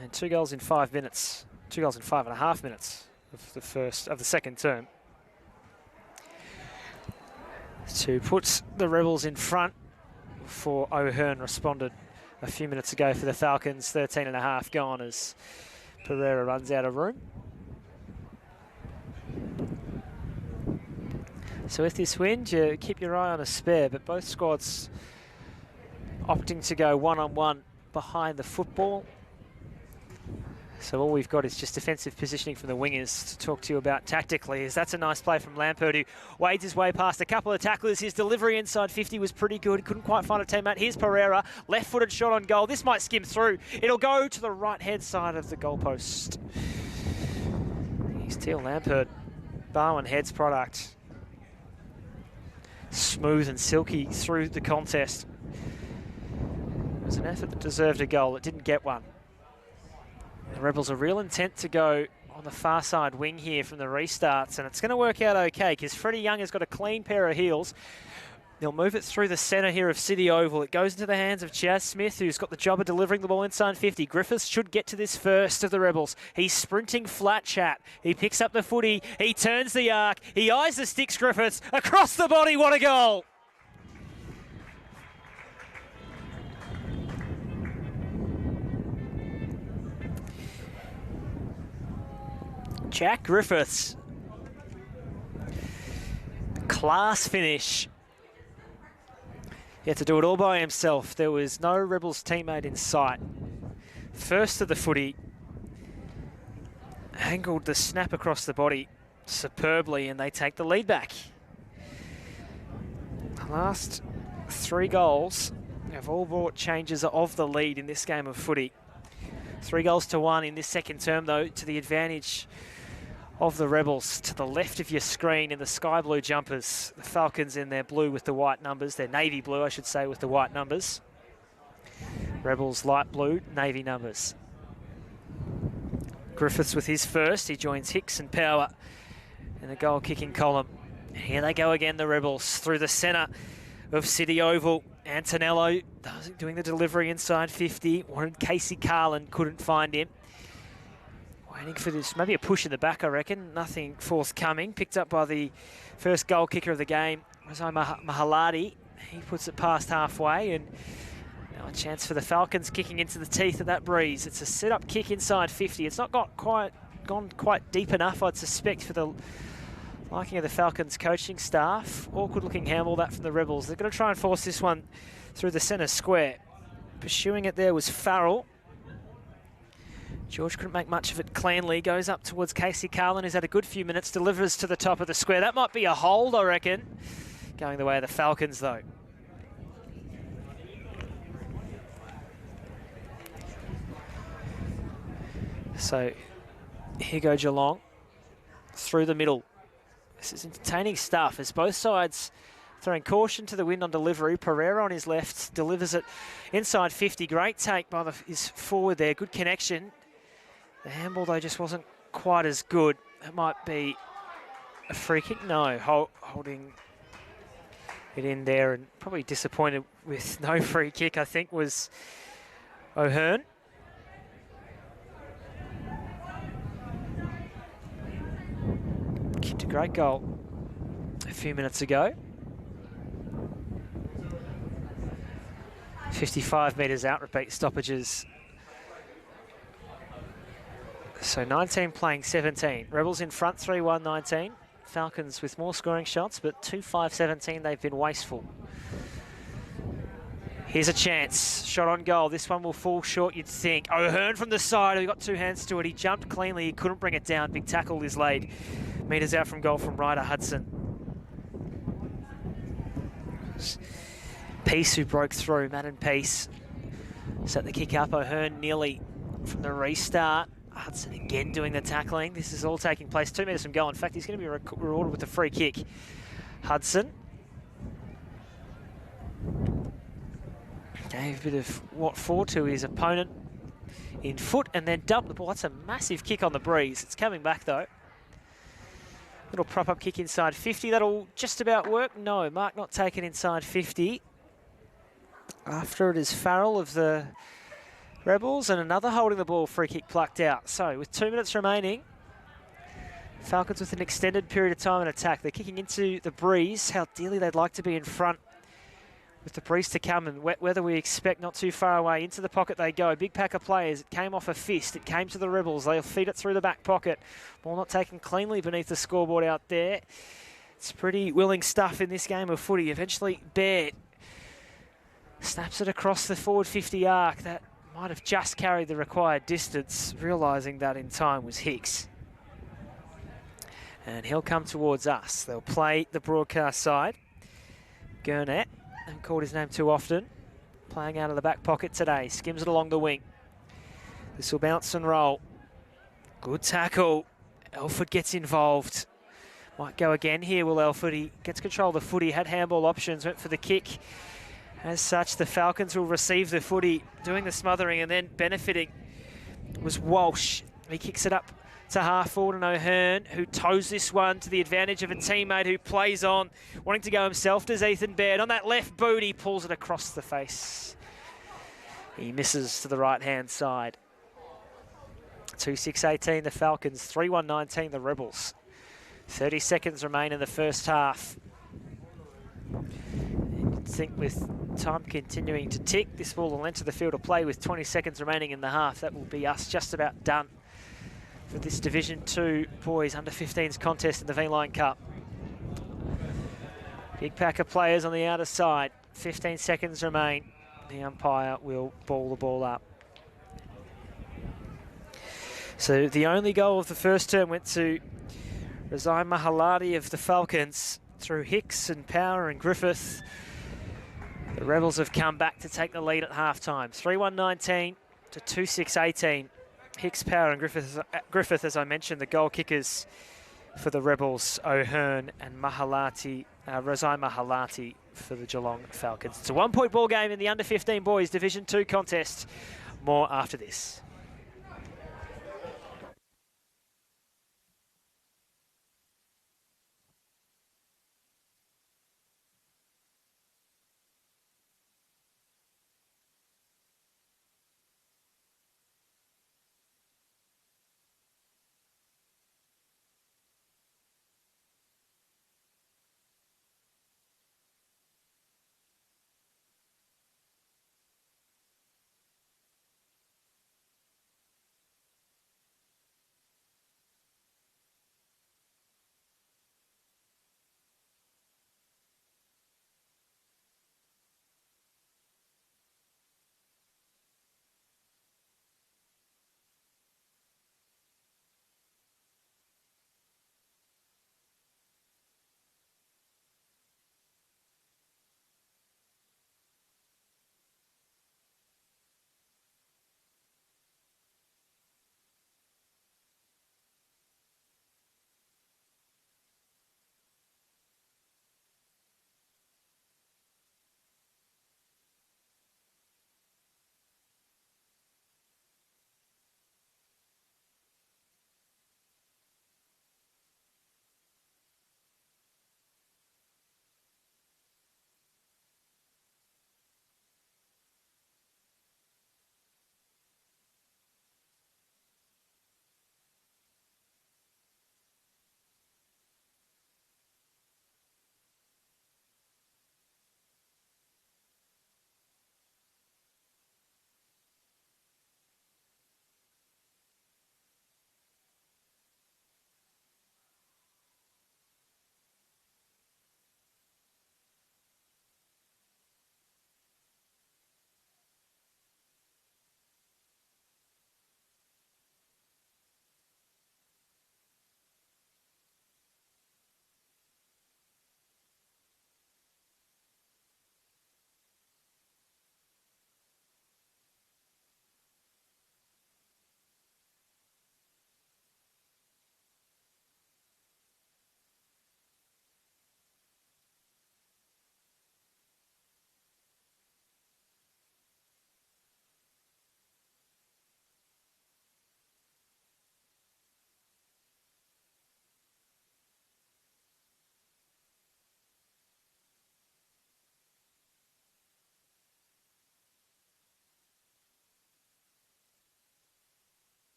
And 2 goals in 5 minutes. 2 goals in 5.5 minutes of the second term. To put the Rebels in front before O'Hearn responded a few minutes ago for the Falcons. 13.5 gone as Pereira runs out of room. So with this win, you keep your eye on a spare, but both squads opting to go one-on-one behind the football. So all we've got is just defensive positioning from the wingers to talk to you about tactically, as that's a nice play from Lampert, who wades his way past a couple of tacklers. His delivery inside 50 was pretty good. He couldn't quite find a teammate. Here's Pereira, left-footed shot on goal. This might skim through. It'll go to the right-hand side of the goalpost. Here's Teal Lampert, Barwon Heads product. Smooth and silky through the contest. It was an effort that deserved a goal. It didn't get one. The Rebels are real intent to go on the far side wing here from the restarts, and it's going to work out okay because Freddie Young has got a clean pair of heels. They'll move it through the centre here of City Oval. It goes into the hands of Chaz Smith, who's got the job of delivering the ball inside 50. Griffiths should get to this first of the Rebels. He's sprinting flat, chat. He picks up the footy. He turns the arc. He eyes the sticks, Griffiths. Across the body, what a goal! Jack Griffiths. Class finish. He had to do it all by himself. There was no Rebels teammate in sight. First to the footy. Angled the snap across the body superbly, and they take the lead back. The last 3 goals have all brought changes of the lead in this game of footy. 3 goals to 1 in this second term, though, to the advantage of the Rebels. To the left of your screen in the sky blue jumpers, the Falcons in their blue with the white numbers, their navy blue, I should say, with the white numbers. Rebels light blue, navy numbers. Griffiths with his first. He joins Hicks and Power in the goal-kicking column. And here they go again, the Rebels, through the centre of City Oval. Antonello doing the delivery inside 50. Wanted Casey Carlin, couldn't find him. Waiting for this, maybe a push in the back, I reckon. Nothing forthcoming. Picked up by the first goal kicker of the game, Razai Mahalati. He puts it past halfway, and now a chance for the Falcons kicking into the teeth of that breeze. It's a set-up kick inside 50. It's not gone quite deep enough, I'd suspect, for the liking of the Falcons coaching staff. Awkward-looking handball that from the Rebels. They're going to try and force this one through the centre square. Pursuing it there was Farrell. George couldn't make much of it cleanly. Goes up towards Casey Carlin, who's had a good few minutes. Delivers to the top of the square. That might be a hold, I reckon. Going the way of the Falcons, though. So, here go Geelong. Through the middle. This is entertaining stuff as both sides throwing caution to the wind on delivery. Pereira on his left delivers it inside 50. Great take by his forward there. Good connection. The handball, though, just wasn't quite as good. It might be a free kick. No, holding it in there, and probably disappointed with no free kick, I think, was O'Hearn. Kicked a great goal a few minutes ago. 55 metres out, repeat stoppages. So 19 playing 17. Rebels in front, 3-1-19. Falcons with more scoring shots, but 2-5-17, they've been wasteful. Here's a chance. Shot on goal. This one will fall short, you'd think. O'Hearn from the side. He got 2 hands to it. He jumped cleanly. He couldn't bring it down. Big tackle is laid. Metres out from goal from Ryder Hudson. Peace who broke through. Madden Peace set the kick up. O'Hearn nearly from the restart. Hudson again doing the tackling. This is all taking place 2 metres from goal. In fact, he's going to be rewarded with a free kick. Hudson. gave a bit of what for to his opponent in foot and then dumped the ball. That's a massive kick on the breeze. It's coming back though. Little prop-up kick inside 50. That'll just about work. No, Mark not taken inside 50. After it is Farrell of the Rebels and another holding the ball free kick plucked out. So with 2 minutes remaining, Falcons with an extended period of time in attack. They're kicking into the breeze. How dearly they'd like to be in front with the breeze to come, and wet weather we expect not too far away. Into the pocket they go. Big pack of players. It came off a fist. It came to the Rebels. They'll feed it through the back pocket. Ball not taken cleanly beneath the scoreboard out there. It's pretty willing stuff in this game of footy. Eventually, Baird snaps it across the forward 50 arc. That might have just carried the required distance, realising that in time was Hicks. And he'll come towards us. They'll play the broadcast side. Gurnett. Haven't called his name too often. Playing out of the back pocket today. Skims it along the wing. This will bounce and roll. Good tackle. Elford gets involved. Might go again here, will Elford. He gets control of the footy. Had handball options. Went for the kick. As such, the Falcons will receive the footy. Doing the smothering and then benefiting was Walsh. He kicks it up to half forward and O'Hearn, who toes this one to the advantage of a teammate who plays on. Wanting to go himself does Ethan Baird. On that left boot, he pulls it across the face. He misses to the right-hand side. 2-6-18 the Falcons, 3-1-19 the Rebels. 30 seconds remain in the first half. You'd think with time continuing to tick, this ball will enter the field of play with 20 seconds remaining in the half. That will be us just about done for this Division 2 boys under 15s contest in the VLine Cup. Big pack of players on the outer side. 15 seconds remain. The umpire will ball the ball up. So the only goal of the first term went to Razai Mahalati of the Falcons through Hicks and Power and Griffith. The Rebels have come back to take the lead at half-time. 3-1-19 to 2-6-18. Hicks, Power and Griffith, as I mentioned, the goal kickers for the Rebels, O'Hearn and Razai Mahalati for the Geelong Falcons. It's a one-point ball game in the under-15 boys Division 2 contest. More after this.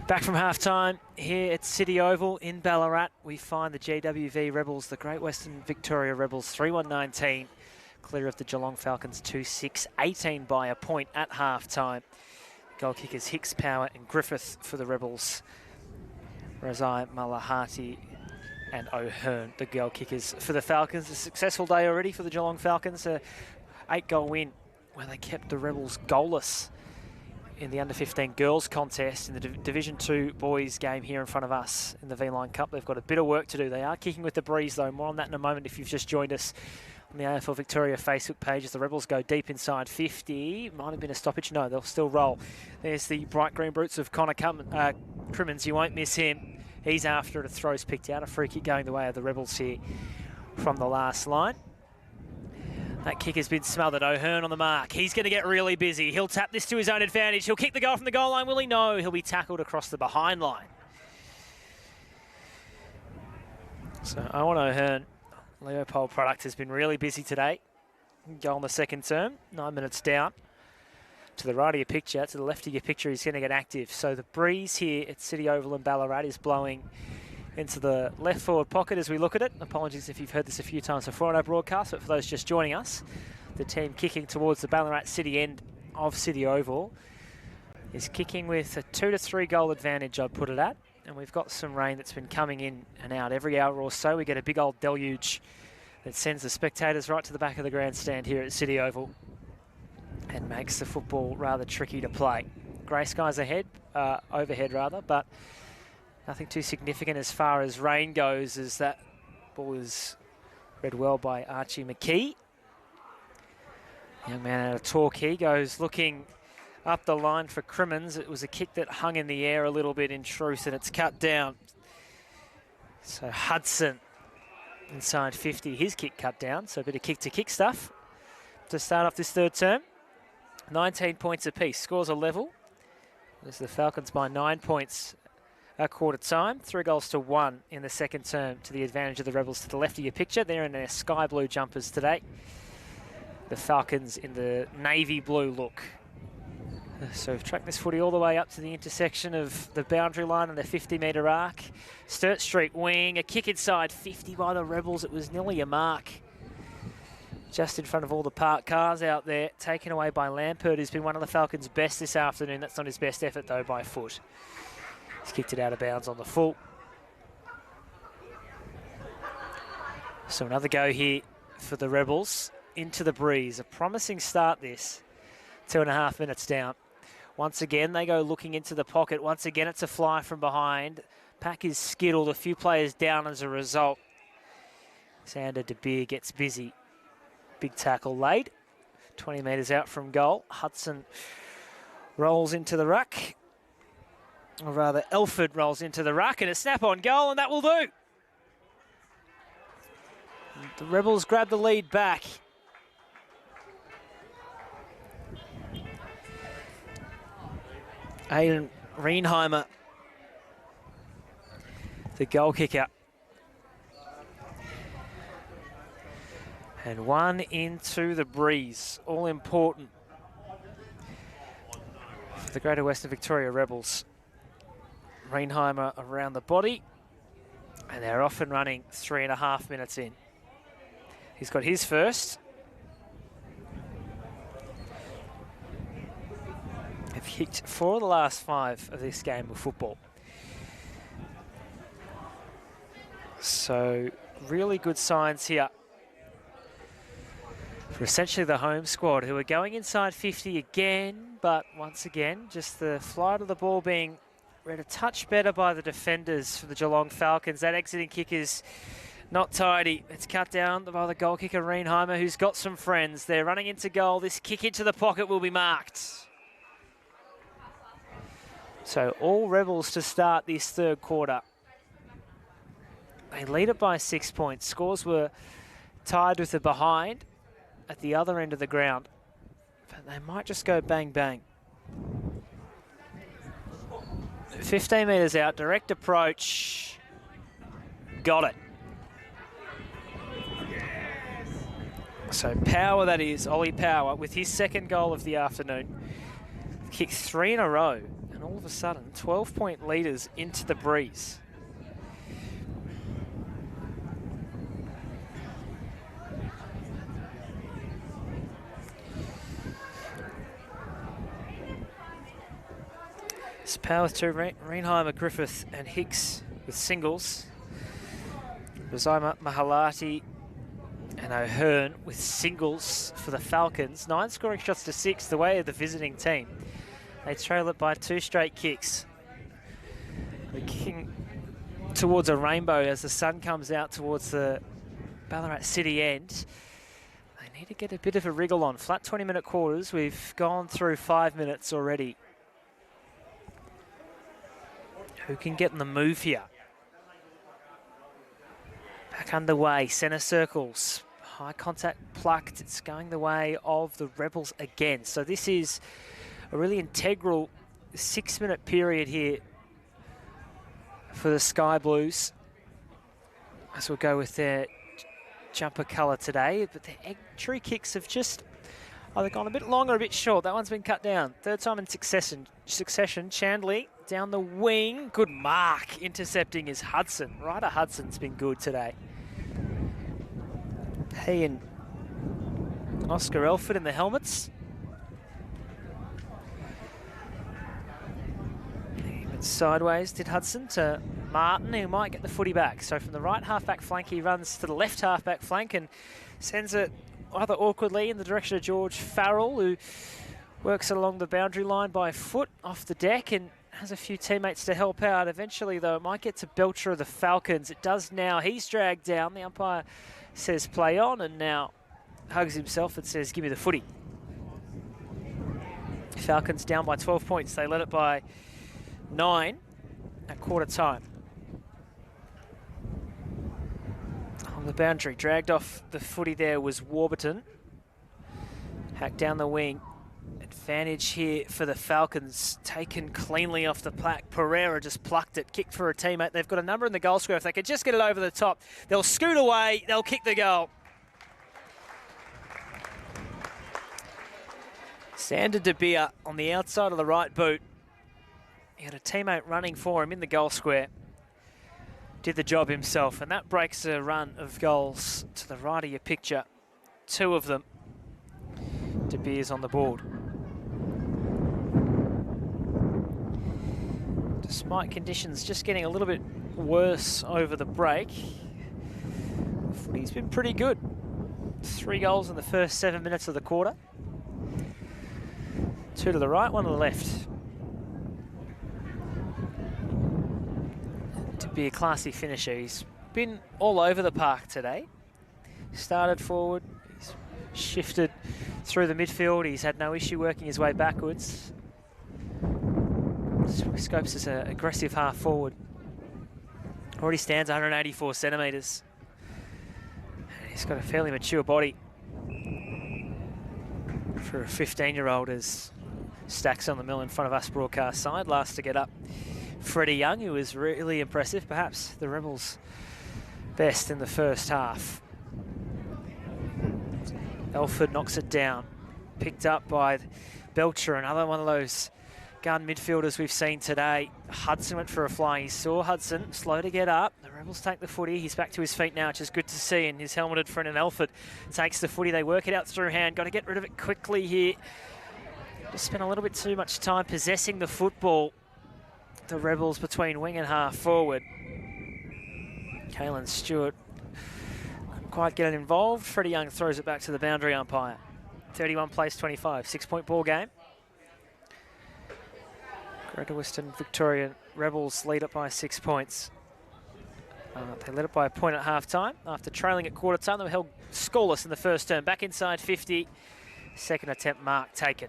Back from half-time here at City Oval in Ballarat. We find the GWV Rebels, the Great Western Victoria Rebels, 3-1-19. Clear of the Geelong Falcons, 2-6, 18 by a point at half-time. Goal kickers Hicks, Power and Griffith for the Rebels. Razai, Malahati and O'Hearn, the goal kickers for the Falcons. A successful day already for the Geelong Falcons. A 8-goal win where they kept the Rebels goalless in the under-15 girls contest in the Division 2 boys game here in front of us in the VLine Cup. They've got a bit of work to do. They are kicking with the breeze, though. More on that in a moment if you've just joined us on the AFL Victoria Facebook page as the Rebels go deep inside 50. Might have been a stoppage. No, they'll still roll. There's the bright green boots of Connor Crimmins. You won't miss him. He's after it. A throw's picked out. A free kick going the way of the Rebels here from the last line. That kick has been smothered. O'Hearn on the mark. He's going to get really busy. He'll tap this to his own advantage. He'll kick the goal from the goal line. Will he? No. He'll be tackled across the behind line. So Owen O'Hearn, Leopold product, has been really busy today. Goal in the second term. 9 minutes down. To the right of your picture, to the left of your picture, he's going to get active. So the breeze here at City Oval in Ballarat is blowing into the left forward pocket as we look at it. Apologies if you've heard this a few times before on our broadcast, but for those just joining us, the team kicking towards the Ballarat City end of City Oval is kicking with a 2 to 3 goal advantage, I'd put it at. And we've got some rain that's been coming in and out every hour or so. We get a big old deluge that sends the spectators right to the back of the grandstand here at City Oval and makes the football rather tricky to play. Grey skies ahead, overhead rather, but nothing too significant as far as rain goes, as that ball is read well by Archie McKee. Young man out of Torquay goes looking up the line for Crimmins. It was a kick that hung in the air a little bit in truth, and it's cut down. So Hudson inside 50, his kick cut down. So a bit of kick-to-kick stuff to start off this third term. 19 points apiece. Scores are level. There's the Falcons by 9 points at quarter time. 3-1 in the second term to the advantage of the Rebels to the left of your picture. They're in their sky blue jumpers today. The Falcons in the navy blue look. So we've tracked this footy all the way up to the intersection of the boundary line and the 50-metre arc. Sturt Street wing, a kick inside 50 by the Rebels. It was nearly a mark. Just in front of all the parked cars out there. Taken away by Lampert, who's been one of the Falcons' best this afternoon. That's not his best effort, though, by foot. He's kicked it out of bounds on the full. So another go here for the Rebels into the breeze. A promising start this. 2.5 minutes down. Once again, they go looking into the pocket. Once again, it's a fly from behind. Pack is skittled. A few players down as a result. Xander De Beer gets busy. Big tackle laid. 20 metres out from goal. Hudson rolls into the ruck. Or rather, Elford rolls into the ruck, and a snap-on goal, and that will do. The Rebels grab the lead back. Aidan Reinheimer, the goal kicker. And one into the breeze, all important for the Greater Western Victoria Rebels. Reinheimer around the body, and they're off and running 3.5 minutes in. He's got his first. Have kicked 4 of the last 5 of this game of football. So really good signs here for essentially the home squad, who are going inside 50 again, but once again, just the flight of the ball being read a touch better by the defenders for the Geelong Falcons. That exiting kick is not tidy. It's cut down by the goal kicker, Reinheimer, who's got some friends. They're running into goal. This kick into the pocket will be marked. So all Rebels to start this third quarter. They lead it by 6 points. Scores were tied with the behind at the other end of the ground. But they might just go bang, bang. 15 metres out, direct approach. Got it. So Power, that is, Ollie Power, with his second goal of the afternoon. Kicked 3 in a row. And all of a sudden, 12-point leaders into the breeze. It's power to Reinheimer, Griffith and Hicks with singles. Razaima Mahalati and O'Hearn with singles for the Falcons. 9 scoring shots to 6, the way of the visiting team. They trail it by 2 straight kicks. They're kicking towards a rainbow as the sun comes out towards the Ballarat City end. They need to get a bit of a wriggle on. Flat 20-minute quarters. We've gone through 5 minutes already. Who can get in the move here? Back underway, centre circles. High contact plucked. It's going the way of the Rebels again. So this is a really integral 6-minute period here for the Sky Blues. As we'll go with their jumper colour today. But the entry kicks have just either gone a bit long or a bit short. That one's been cut down. Third time in succession. Chandley down the wing. Good mark. Intercepting is Hudson. Ryder Hudson's been good today. He and Oscar Elford in the helmets. He went sideways, did Hudson, to Martin, who might get the footy back. So from the right half-back flank, he runs to the left half-back flank and sends it rather awkwardly in the direction of George Farrell, who works along the boundary line by foot off the deck and has a few teammates to help out. Eventually, though, it might get to Belcher of the Falcons. It does now. He's dragged down. The umpire says play on and now hugs himself and says give me the footy. Falcons down by 12 points. They led it by 9 at quarter time. On the boundary, dragged off the footy there was Warburton. Hacked down the wing. Advantage here for the Falcons, taken cleanly off the plaque. Pereira just plucked it, kicked for a teammate. They've got a number in the goal square. If they could just get it over the top, they'll scoot away, they'll kick the goal. Sander De Beer on the outside of the right boot. He had a teammate running for him in the goal square. Did the job himself, and that breaks a run of goals to the right of your picture. 2 of them. De Beer's on the board. Despite conditions just getting a little bit worse over the break, footy's been pretty good. 3 goals in the first 7 minutes of the quarter. 2 to the right, 1 to the left. To be a classy finisher, he's been all over the park today. Started forward, he's shifted through the midfield, he's had no issue working his way backwards. Scopes is an aggressive half forward. Already stands 184 centimetres. He's got a fairly mature body for a 15-year-old, as stacks on the mill in front of us broadcast side. Last to get up, Freddie Young, who was really impressive, perhaps the Rebels' best in the first half. Elford knocks it down, picked up by Belcher, another one of those gun midfielders we've seen today. Hudson went for a fly. He saw Hudson, slow to get up. The Rebels take the footy. He's back to his feet now, which is good to see. And his helmeted friend in Elford takes the footy. They work it out through hand. Got to get rid of it quickly here. Just spent a little bit too much time possessing the football. The Rebels between wing and half forward. Caelan Stewart couldn't quite get it involved. Freddie Young throws it back to the boundary umpire. 31 plays 25. 6-point ball game. Greater Western Victorian Rebels lead it by 6 points. They led it by a point at half-time. After trailing at quarter-time, they were held scoreless in the first term. Back inside 50. Second attempt mark taken.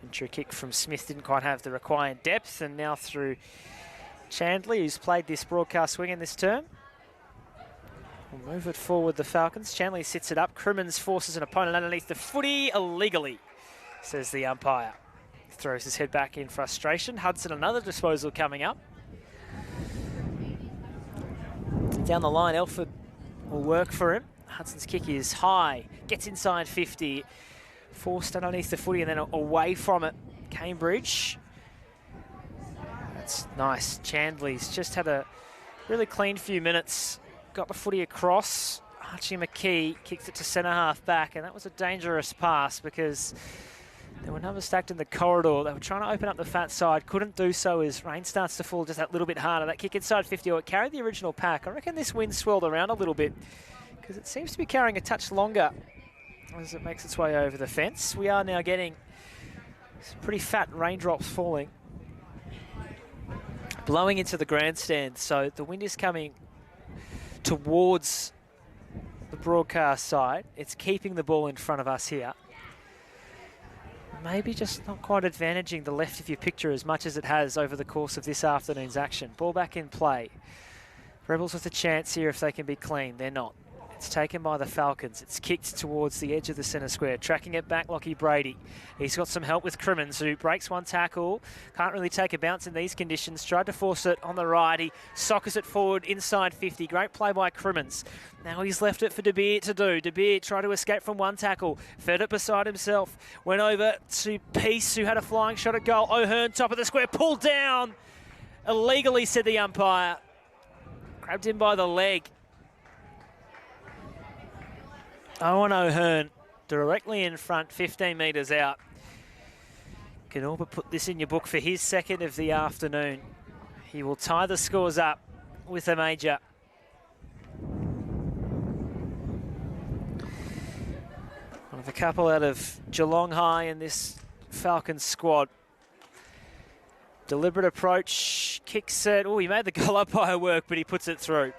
Entry kick from Smith didn't quite have the required depth, and now through Chandley, who's played this broadcast wing in this term. We'll move it forward, the Falcons. Chandley sits it up. Crimmins forces an opponent underneath the footy illegally, says the umpire. Throws his head back in frustration. Hudson, another disposal coming up. Down the line, Elford will work for him. Hudson's kick is high, gets inside 50. Forced underneath the footy and then away from it. Cambridge It's nice. Chandley's just had a really clean few minutes. Got the footy across. Archie McKee kicks it to centre half back, and that was a dangerous pass because there were numbers stacked in the corridor. They were trying to open up the fat side, couldn't do so as rain starts to fall just that little bit harder. That kick inside 50, it carried the original pack. I reckon this wind swirled around a little bit because it seems to be carrying a touch longer as it makes its way over the fence. We are now getting some pretty fat raindrops falling, blowing into the grandstand, so the wind is coming towards the broadcast side. It's keeping the ball in front of us here. Maybe just not quite advantaging the left of your picture as much as it has over the course of this afternoon's action. Ball back in play. Rebels with a chance here if they can be clean. They're not. It's taken by the Falcons. It's kicked towards the edge of the centre square. Tracking it back, Lockie Brady. He's got some help with Crimmins, who breaks one tackle. Can't really take a bounce in these conditions. Tried to force it on the right. He sockers it forward inside 50. Great play by Crimmins. Now he's left it for De Beer to do. De Beer tried to escape from one tackle. Fed it beside himself. Went over to Peace, who had a flying shot at goal. O'Hearn, top of the square. Pulled down. Illegally, said the umpire. Grabbed him by the leg. Owen O'Hearn directly in front, 15 metres out. Can all but put this in your book for his second of the afternoon. He will tie the scores up with a major. One of a couple out of Geelong High in this Falcons squad. Deliberate approach, kicks it. Oh, he made the goal umpire work, but he puts it through.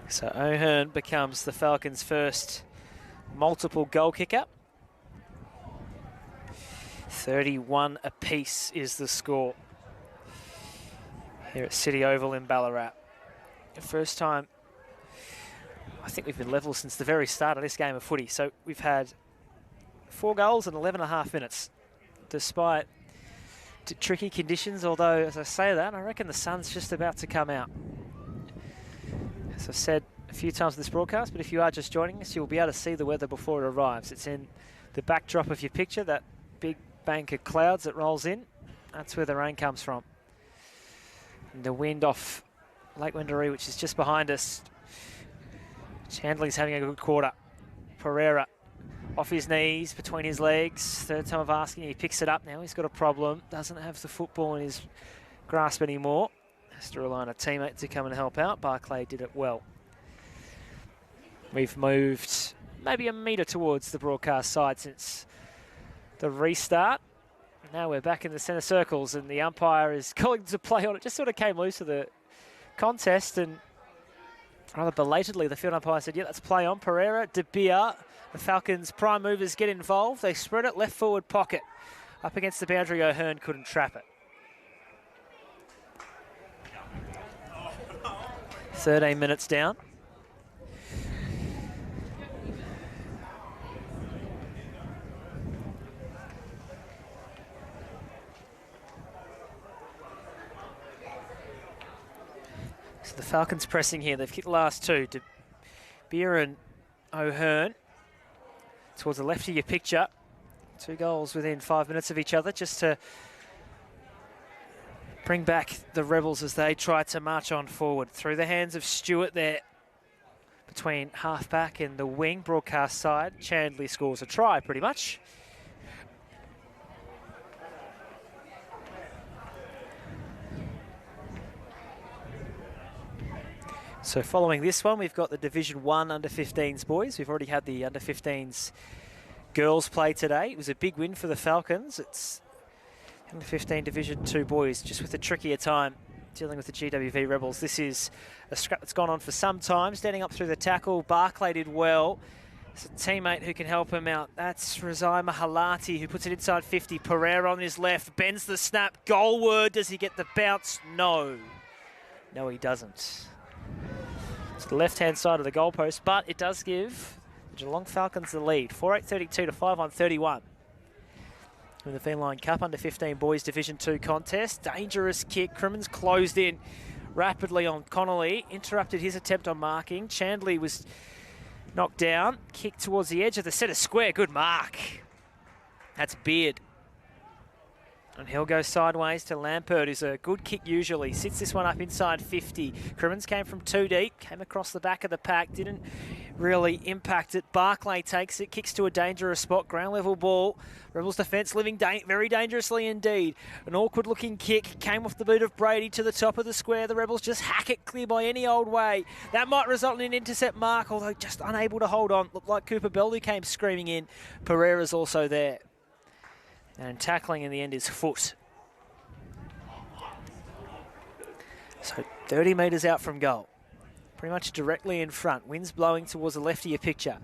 So O'Hearn becomes the Falcons' first multiple goal kicker. 31 apiece is the score here at City Oval in Ballarat. The first time, I think we've been level since the very start of this game of footy. So we've had 4 goals in 11 and a half minutes, despite tricky conditions. Although, as I say that, I reckon the sun's just about to come out. As I've said a few times in this broadcast, but if you are just joining us, you'll be able to see the weather before it arrives. It's in the backdrop of your picture, that big bank of clouds that rolls in. That's where the rain comes from. And the wind off Lake Wendouree, which is just behind us. Chandley's having a good quarter. Pereira off his knees, between his legs. Third time of asking, he picks it up now. He's got a problem. Doesn't have the football in his grasp anymore. Has to rely on a teammate to come and help out. Barclay did it well. We've moved maybe a metre towards the broadcast side since the restart. Now we're back in the centre circles and the umpire is calling to play on it. Just sort of came loose of the contest, and rather belatedly the field umpire said, yeah, let's play on. Pereira, De Beer, the Falcons' prime movers get involved. They spread it left forward pocket. Up against the boundary, O'Hearn couldn't trap it. 13 minutes down. So the Falcons pressing here. They've kicked the last 2. De Beer and O'Hearn towards the left of your picture. 2 goals within 5 minutes of each other, just to bring back the Rebels as they try to march on forward. Through the hands of Stewart there, between half-back and the wing, broadcast side. Chandley scores a try, pretty much. So following this one, we've got the Division 1 under-15s boys. We've already had the under-15s girls play today. It was a big win for the Falcons. It's under-15 Division 2 boys, just with a trickier time dealing with the GWV Rebels. This is a scrap that's gone on for some time. Standing up through the tackle, Barclay did well. It's a teammate who can help him out. That's Razai Mahalati, who puts it inside 50. Pereira on his left, bends the snap. Goalward, does he get the bounce? No. No, he doesn't. It's the left-hand side of the goalpost, but it does give the Geelong Falcons the lead. 4-8-32 to 5-1-31. In the VLine Cup under-15 boys Division 2 contest. Dangerous kick. Crimmins closed in rapidly on Connolly. Interrupted his attempt on marking. Chandley was knocked down. Kick towards the edge of the centre square. Good mark. That's Beard. And he'll go sideways to Lampert, who's a good kick usually. Sits this one up inside 50. Crimmins came from 2 deep, came across the back of the pack, didn't really impact it. Barclay takes it, kicks to a dangerous spot, ground level ball. Rebels defence living very dangerously indeed. An awkward looking kick came off the boot of Brady to the top of the square. The Rebels just hack it clear by any old way. That might result in an intercept mark, although just unable to hold on. Looked like Cooper Beldy came screaming in. Pereira's also there. And tackling in the end is foot. So 30 metres out from goal. Pretty much directly in front. Wind's blowing towards the left of your picture.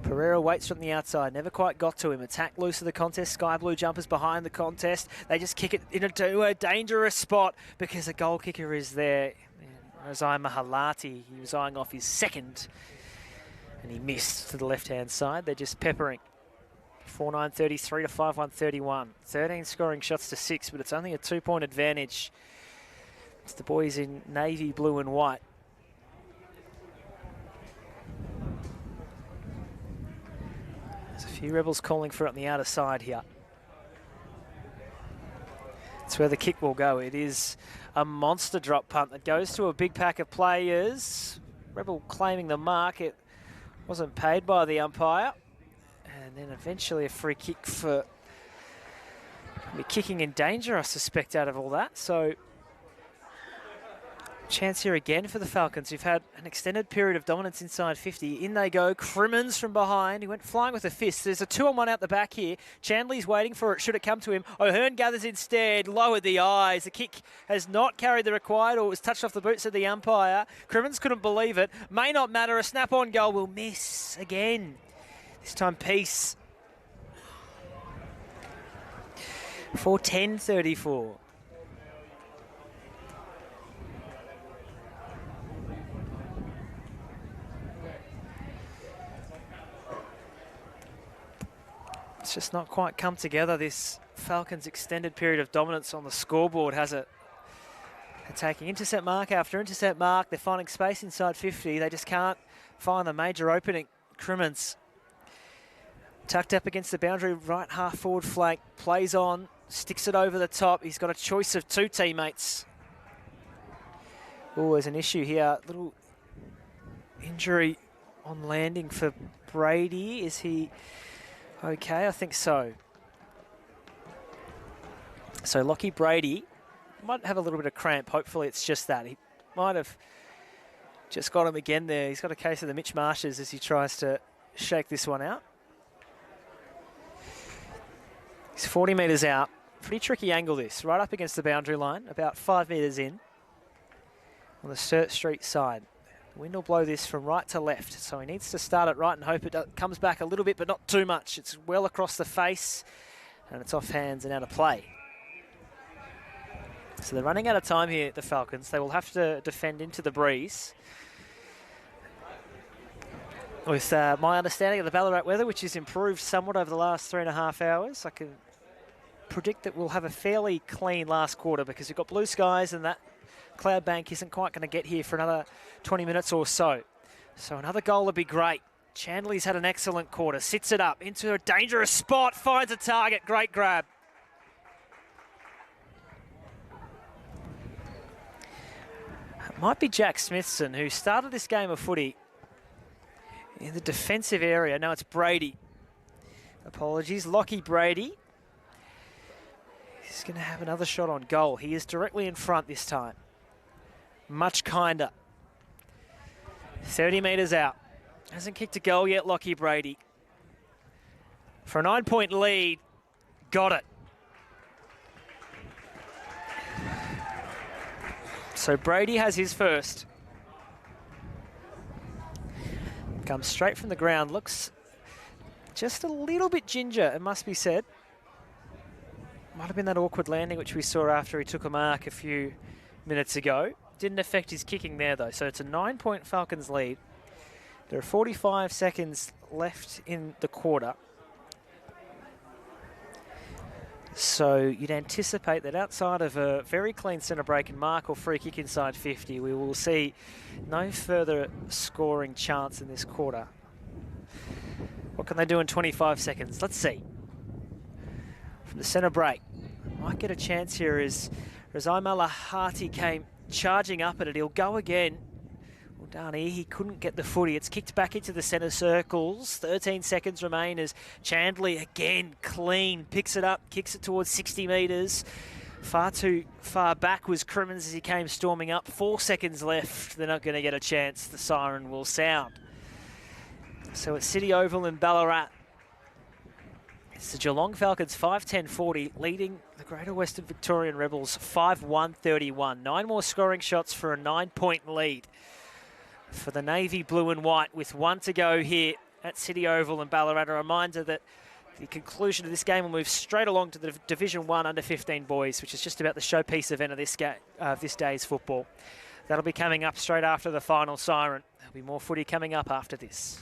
Pereira waits from the outside. Never quite got to him. Attack loose of the contest. Sky Blue jumpers behind the contest. They just kick it into a dangerous spot because the goal kicker is there. Rosai Mahalati, he was eyeing off his second. And he missed to the left-hand side. They're just peppering. 4-9-33 to 5-1-31. 13 scoring shots to 6, but it's only a 2-point advantage. It's the boys in navy, blue and white. There's a few Rebels calling for it on the outer side here. That's where the kick will go. It is a monster drop punt that goes to a big pack of players. Rebel claiming the mark. It wasn't paid by the umpire. And then eventually a free kick for kicking in danger, I suspect, out of all that. So chance here again for the Falcons, who've had an extended period of dominance inside 50. In they go. Crimmins from behind. He went flying with a fist. There's a 2-on-1 out the back here. Chandley's waiting for it. Should it come to him? O'Hearn gathers instead. Lowered the eyes. The kick has not carried the required, or was touched off the boots of the umpire. Crimmins couldn't believe it. May not matter. A snap-on goal will miss again. This time, Peace. 4-10-34. It's just not quite come together. This Falcons' extended period of dominance on the scoreboard has it. They're taking intercept mark after intercept mark. They're finding space inside 50. They just can't find the major opening. Crimmins tucked up against the boundary, right half forward flank, plays on, sticks it over the top. He's got a choice of 2 teammates. Oh, there's an issue here. Little injury on landing for Brady. Is he okay? I think so. So Lockie Brady might have a little bit of cramp. Hopefully it's just that. He might have just got him again there. He's got a case of the Mitch Marshes as he tries to shake this one out. He's 40 metres out. Pretty tricky angle this. Right up against the boundary line, about 5 metres in on the Sturt Street side. The wind will blow this from right to left, so he needs to start it right and hope it comes back a little bit, but not too much. It's well across the face, and it's off hands and out of play. So they're running out of time here, the Falcons. They will have to defend into the breeze. With my understanding of the Ballarat weather, which has improved somewhat over the last 3.5 hours, I can predict that we'll have a fairly clean last quarter because we've got blue skies and that cloud bank isn't quite going to get here for another 20 minutes or so. So another goal would be great. Chandley's had an excellent quarter. Sits it up into a dangerous spot, finds a target. Great grab. It might be Jack Smithson, who started this game of footy in the defensive area. No, it's Brady. Apologies. Lockie Brady. He's going to have another shot on goal. He is directly in front this time. Much kinder. 30 metres out. Hasn't kicked a goal yet, Lockie Brady. For a 9-point lead, got it. So Brady has his first. Comes straight from the ground. Looks just a little bit ginger, it must be said. Might have been that awkward landing which we saw after he took a mark a few minutes ago. Didn't affect his kicking there, though. So it's a 9-point Falcons lead. There are 45 seconds left in the quarter. So you'd anticipate that outside of a very clean centre break and mark or free kick inside 50, we will see no further scoring chance in this quarter. What can they do in 25 seconds? Let's see. from the centre break. Might get a chance here as Rizai Hati came charging up at it. He'll go again. Well, down here, he couldn't get the footy. It's kicked back into the centre circles. 13 seconds remain as Chandley again clean. Picks it up, kicks it towards 60 metres. Far too far back was Crimmins as he came storming up. 4 seconds left. They're not going to get a chance. The siren will sound. So it's City Oval in Ballarat. It's the Geelong Falcons 5-10-40 leading the Greater Western Victorian Rebels 5-1-31. 9 more scoring shots for a 9-point lead for the Navy Blue and White with 1 to go here at City Oval in Ballarat. A reminder that the conclusion of this game will move straight along to the Division 1 under-15 boys, which is just about the showpiece event of this day's football. That'll be coming up straight after the final siren. There'll be more footy coming up after this.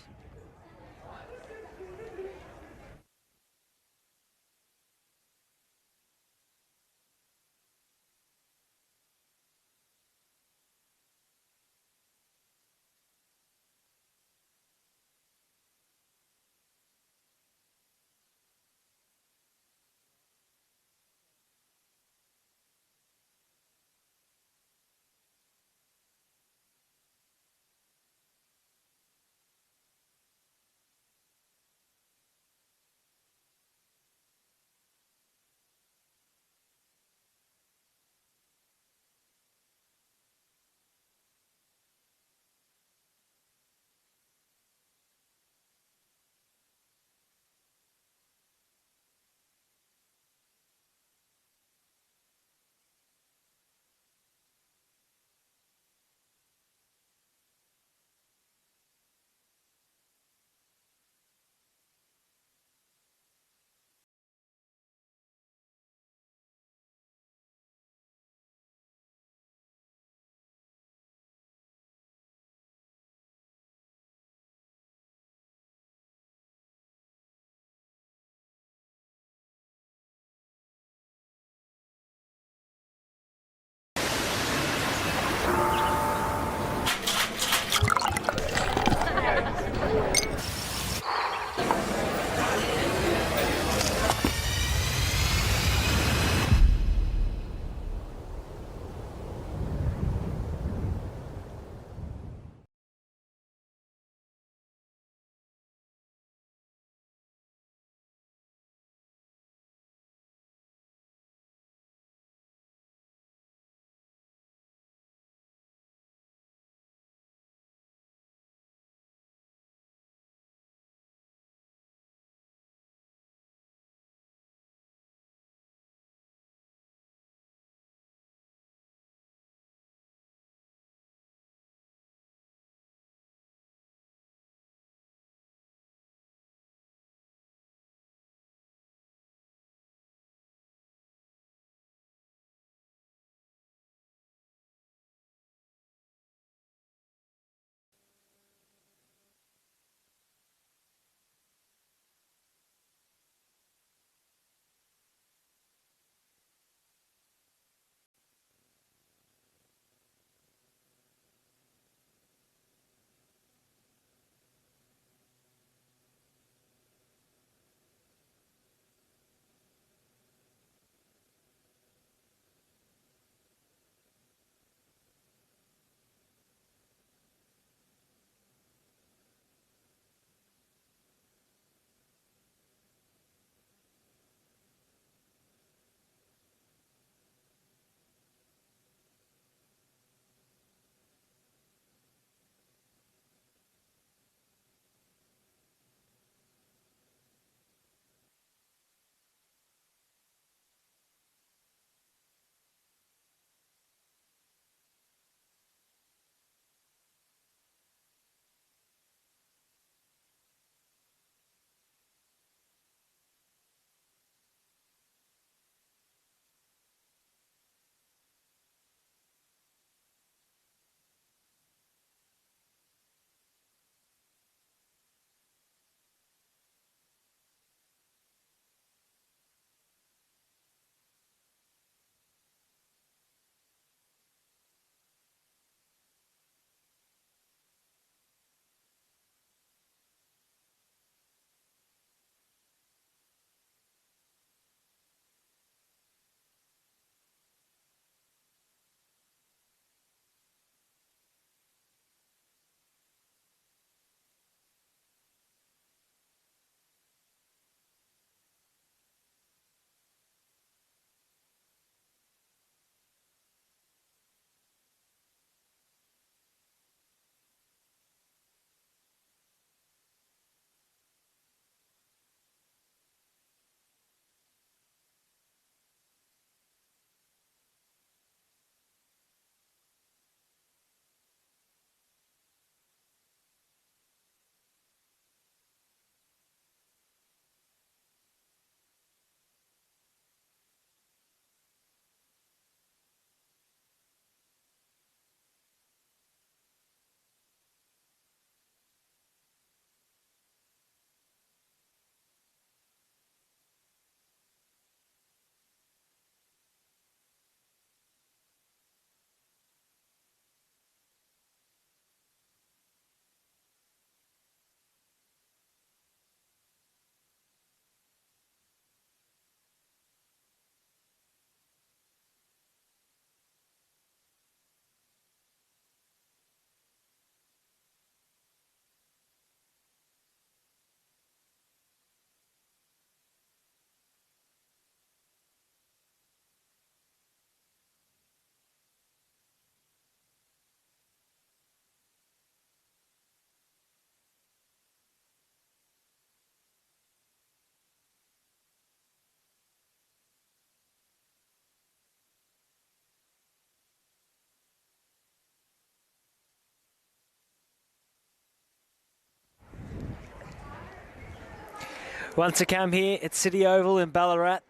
One to come here at City Oval in Ballarat.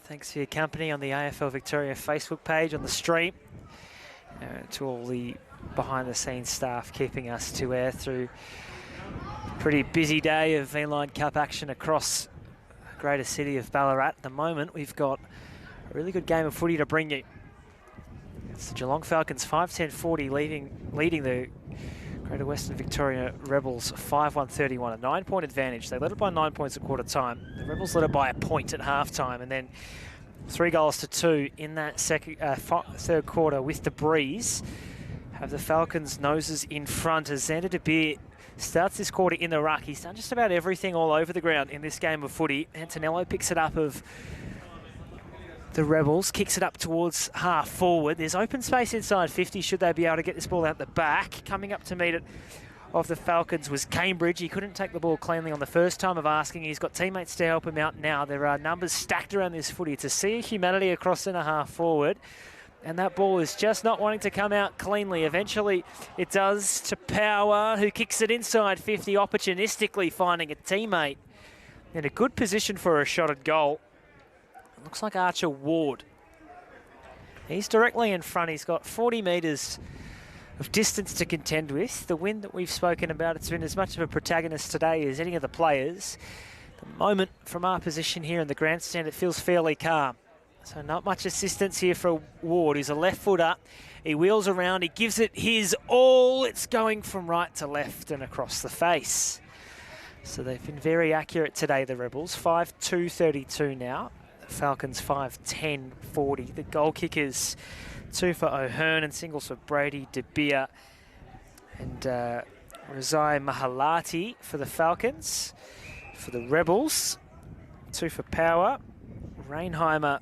Thanks for your company on the AFL Victoria Facebook page, on the stream. To all the behind-the-scenes staff keeping us to air through a pretty busy day of VLine Cup action across the greater city of Ballarat. At the moment, we've got a really good game of footy to bring you. It's the Geelong Falcons 5-10-40 leading the Greater Western Victoria Rebels 5-1-31, a 9-point advantage. They led it by 9 points at quarter time. The Rebels led it by a point at half time, and then 3-2 in that third quarter with the breeze. Have the Falcons' noses in front as Xander De Beer starts this quarter in the ruck. He's done just about everything all over the ground in this game of footy. Antonello picks it up of the Rebels, kicks it up towards half forward. There's open space inside 50 should they be able to get this ball out the back. Coming up to meet it of the Falcons was Cambridge. He couldn't take the ball cleanly on the first time of asking. He's got teammates to help him out now. There are numbers stacked around this footy. To see humanity across centre half forward, and that ball is just not wanting to come out cleanly. Eventually it does to Power, who kicks it inside 50, opportunistically finding a teammate in a good position for a shot at goal. Looks like Archer Ward. He's directly in front. He's got 40 metres of distance to contend with. The wind that we've spoken about, it's been as much of a protagonist today as any of the players. At the moment, from our position here in the grandstand, it feels fairly calm. So not much assistance here for Ward, who's a left footer. He wheels around, he gives it his all. It's going from right to left and across the face. So they've been very accurate today, the Rebels. 5-2-32 now. Falcons 5-10-40. The goal kickers, 2 for O'Hearn and singles for Brady, De Beer and Razai Mahalati for the Falcons. For the Rebels, 2 for Power, Rainheimer,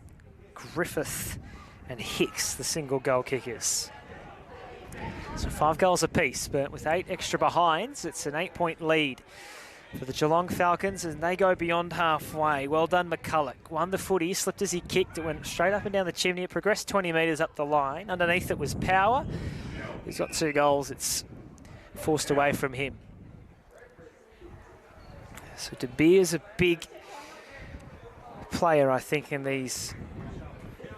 Griffith and Hicks, the single goal kickers. So 5 goals apiece, but with 8 extra behinds, it's an 8-point lead for the Geelong Falcons, and they go beyond halfway. Well done, McCulloch. Won the footy, slipped as he kicked. It went straight up and down the chimney. It progressed 20 metres up the line. Underneath it was Power. He's got 2 goals. It's forced away from him. So De Beer's a big player, I think, in these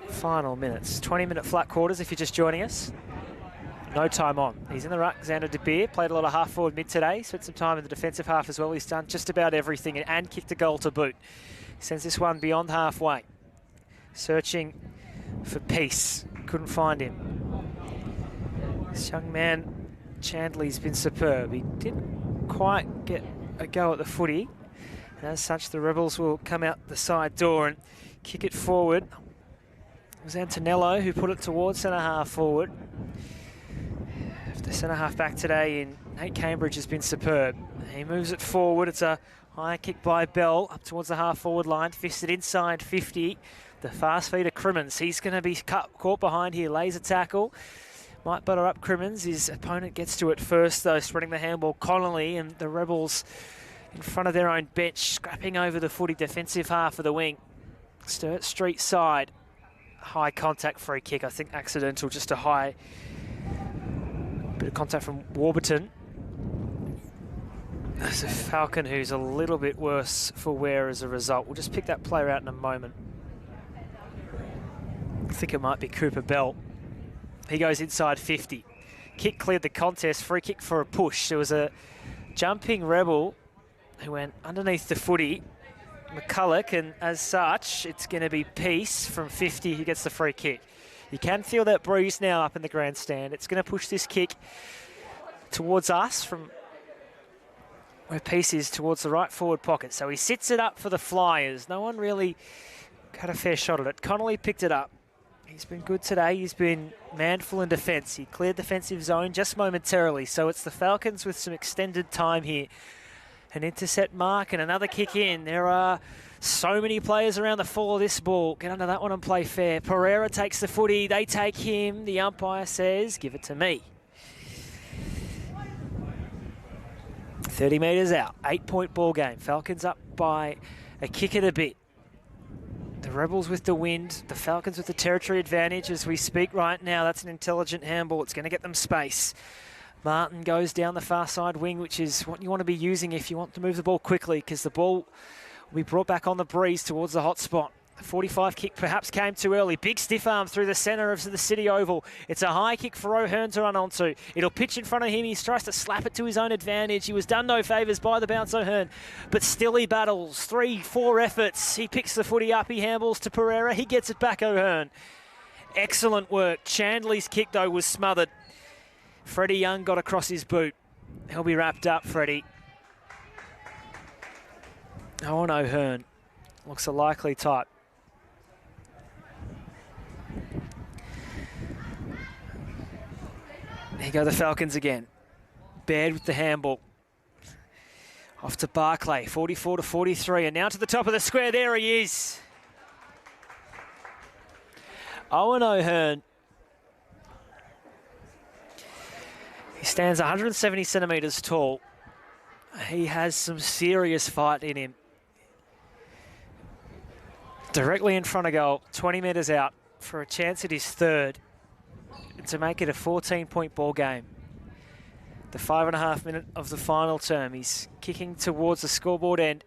final minutes. 20-minute flat quarters if you're just joining us. No time on. He's in the ruck. Xander De Beer played a lot of half-forward mid today. Spent some time in the defensive half as well. He's done just about everything and kicked a goal to boot. Sends this one beyond halfway. Searching for peace. Couldn't find him. This young man, Chandley's been superb. He didn't quite get a go at the footy. And as such, the Rebels will come out the side door and kick it forward. It was Antonello who put it towards centre half forward. The centre-half back today in Nate Cambridge has been superb. He moves it forward. It's a high kick by Bell up towards the half-forward line. Fisted inside 50. The fast feeder Crimmins. He's going to be caught behind here. Lays a tackle. Might butter up Crimmins. His opponent gets to it first, though, spreading the handball. Connolly and the Rebels in front of their own bench, scrapping over the footy defensive half of the wing. Sturt Street side. High contact free kick. I think accidental, just a high bit of contact from Warburton. There's a Falcon who's a little bit worse for wear as a result. We'll just pick that player out in a moment. I think it might be Cooper Bell. He goes inside 50. Kick cleared the contest. Free kick for a push. There was a jumping Rebel who went underneath the footy, McCulloch, and as such, it's going to be Peace from 50 who gets the free kick. You can feel that breeze now up in the grandstand. It's going to push this kick towards us from where Peace is, towards the right forward pocket. So he sits it up for the Flyers. No one really had a fair shot at it. Connolly picked it up. He's been good today. He's been manful in defence. He cleared defensive zone just momentarily. So it's the Falcons with some extended time here. An intercept mark and another kick in. There are so many players around the fall of this ball. Get under that one and play fair. Pereira takes the footy. They take him. The umpire says, give it to me. 30 metres out. 8-point ball game. Falcons up by a kick and a bit. The Rebels with the wind. The Falcons with the territory advantage as we speak right now. That's an intelligent handball. It's going to get them space. Martin goes down the far side wing, which is what you want to be using if you want to move the ball quickly, because the ball We brought back on the breeze towards the hot spot. The 45 kick perhaps came too early. Big stiff arm through the centre of the City Oval. It's a high kick for O'Hearn to run onto. It'll pitch in front of him. He tries to slap it to his own advantage. He was done no favours by the bounce O'Hearn, but still he battles. 3-4 efforts. He picks the footy up. He handballs to Pereira. He gets it back, O'Hearn. Excellent work. Chandley's kick, though, was smothered. Freddie Young got across his boot. He'll be wrapped up, Freddie. Owen O'Hearn looks a likely type. Here go the Falcons again. Baird with the handball. Off to Barclay, 44-43, and now to the top of the square. There he is. Owen O'Hearn. He stands 170 centimetres tall. He has some serious fight in him. Directly in front of goal, 20 metres out for a chance at his third. To make it a 14-point ball game. The 5.5 minute of the final term. He's kicking towards the scoreboard end.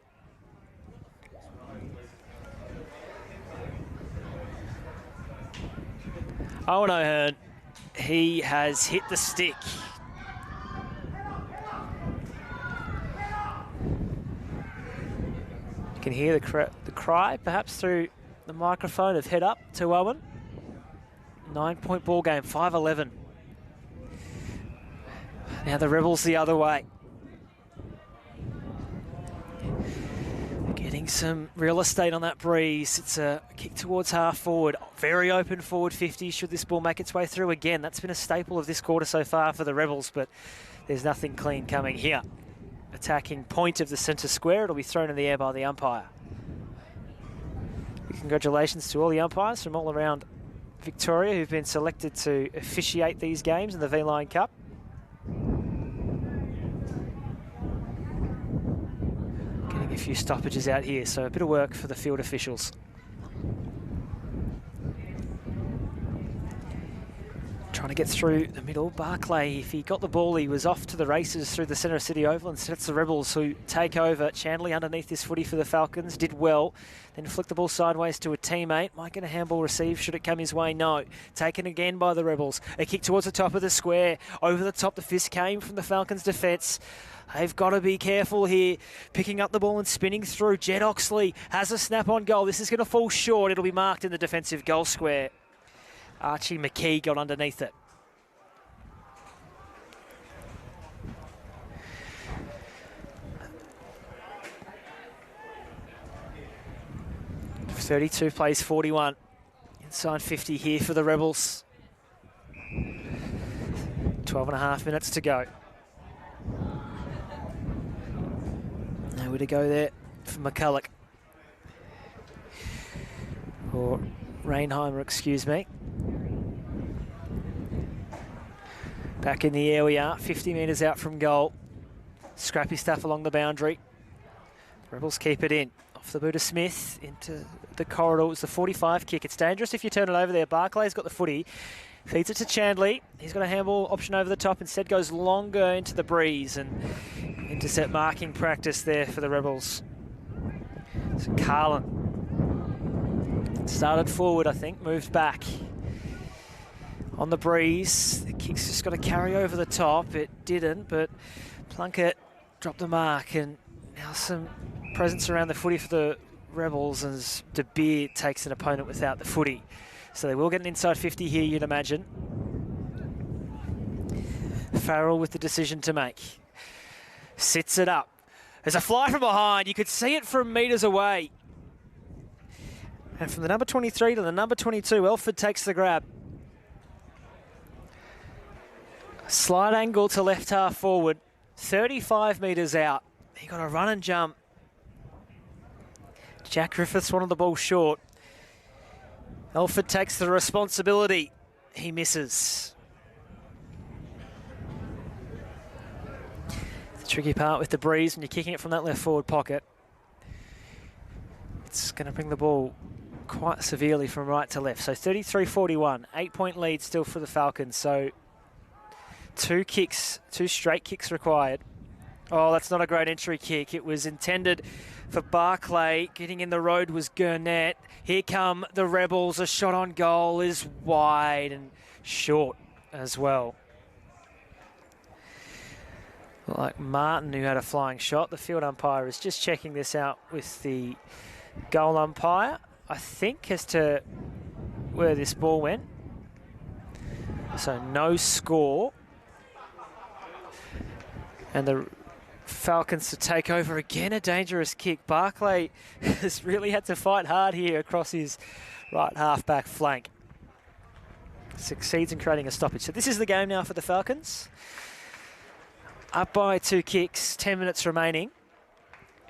Owen O'Hearn, he has hit the stick. You can hear the cry perhaps through the microphone of head up to Owen. 9-point ball game, 5-11. Now the Rebels the other way. Getting some real estate on that breeze. It's a kick towards half forward. Very open forward 50 should this ball make its way through again. That's been a staple of this quarter so far for the Rebels, but there's nothing clean coming here. Attacking point of the centre square. It'll be thrown in the air by the umpire. Congratulations to all the umpires from all around Victoria who've been selected to officiate these games in the VLine Cup. Getting a few stoppages out here, so a bit of work for the field officials. Trying to get through the middle. Barclay, if he got the ball, he was off to the races through the centre of City Oval. Instead, it's the Rebels who take over. Chandley underneath this footy for the Falcons. Did well. Then flicked the ball sideways to a teammate. Might get a handball receive should it come his way. No. Taken again by the Rebels. A kick towards the top of the square. Over the top, the fist came from the Falcons' defence. They've got to be careful here. Picking up the ball and spinning through. Jed Oxley has a snap on goal. This is going to fall short. It'll be marked in the defensive goal square. Archie McKee got underneath it. .32 plays 41. Inside 50 here for the Rebels. 12.5 minutes to go. Nowhere to go there for McCulloch. Or Reinheimer, excuse me. Back in the air we are, 50 metres out from goal. Scrappy stuff along the boundary. The Rebels keep it in. Off the boot of Smith, into the corridor. It's the 45 kick. It's dangerous if you turn it over there. Barclay's got the footy. Feeds it to Chandley. He's got a handball option over the top. Instead goes longer into the breeze and intercept marking practice there for the Rebels. So Carlin started forward, I think, moved back. On the breeze, the kick's just got to carry over the top. It didn't, but Plunkett dropped the mark, and now some presence around the footy for the Rebels as De Beer takes an opponent without the footy. So they will get an inside 50 here, you'd imagine. Farrell with the decision to make. Sits it up. There's a fly from behind. You could see it from metres away. And from the number 23 to the number 22, Elford takes the grab. Slight angle to left half forward. 35 metres out. He got a run and jump. Jack Griffiths wanted the ball short. Elford takes the responsibility. He misses. The tricky part with the breeze when you're kicking it from that left forward pocket. It's going to bring the ball quite severely from right to left. So 33-41, 8-point lead still for the Falcons. So two straight kicks required. Oh, that's not a great entry kick. It was intended for Barclay. Getting in the road was Gurnett. Here come the Rebels. A shot on goal is wide and short as well. Like Martin, who had a flying shot. The field umpire is just checking this out with the goal umpire, I think, as to where this ball went. So no score. And the Falcons to take over again. A dangerous kick. Barclay has really had to fight hard here across his right half-back flank. Succeeds in creating a stoppage. So this is the game now for the Falcons. Up by 2 kicks, 10 minutes remaining.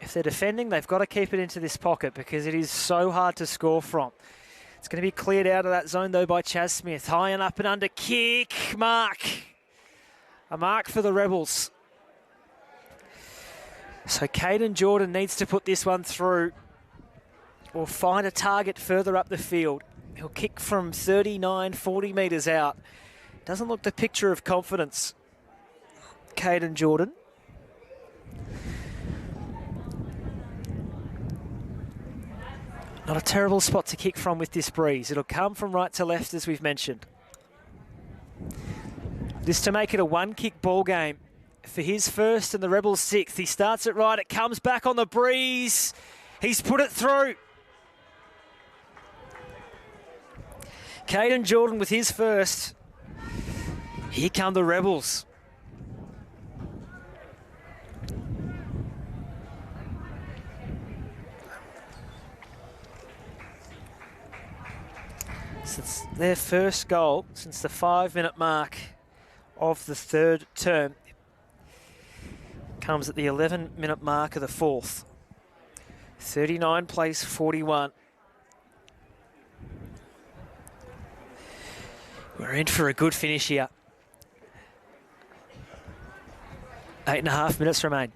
If they're defending, they've got to keep it into this pocket because it is so hard to score from. It's going to be cleared out of that zone, though, by Chaz Smith. High and up and under kick. Mark. A mark for the Rebels. So Caden Jordan needs to put this one through or find a target further up the field. He'll kick from 39, 40 metres out. Doesn't look the picture of confidence. Caden Jordan. Not a terrible spot to kick from with this breeze. It'll come from right to left, as we've mentioned. This to make it a 1-kick ball game for his first and the Rebels' 6th. He starts it right. It comes back on the breeze. He's put it through. Caden Jordan with his first. Here come the Rebels. Since their first goal, since the 5-minute mark of the 3rd term, comes at the 11-minute mark of the 4th. 39 plays 41. We're in for a good finish here. 8.5 minutes remain.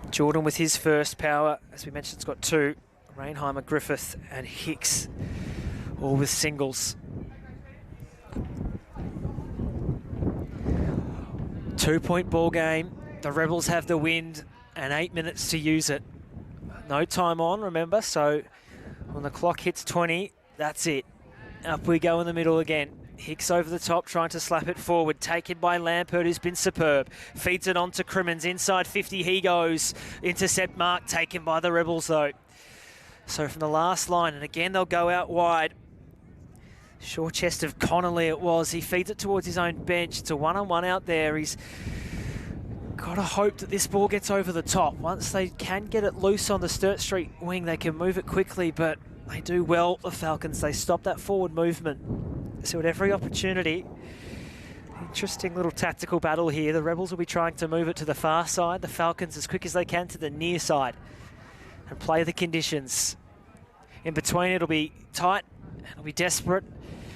Jordan with his first power. As we mentioned, it's got 2. Rainheimer, Griffith and Hicks, all with singles. 2-point ball game. The Rebels have the wind and 8 minutes to use it. No time on, remember, so when the clock hits 20, that's it. Up we go in the middle again. Hicks over the top, trying to slap it forward. Taken by Lampert, who's been superb. Feeds it on to Crimmins. Inside 50, he goes. Intercept mark taken by the Rebels, though. So from the last line, and again they'll go out wide. Short chest of Connolly it was. He feeds it towards his own bench. It's a one-on-one out there. He's got to hope that this ball gets over the top. Once they can get it loose on the Sturt Street wing, they can move it quickly, but they do well, the Falcons. They stop that forward movement. So at every opportunity, interesting little tactical battle here. The Rebels will be trying to move it to the far side. The Falcons as quick as they can to the near side and play the conditions. In between, it'll be tight, it'll be desperate.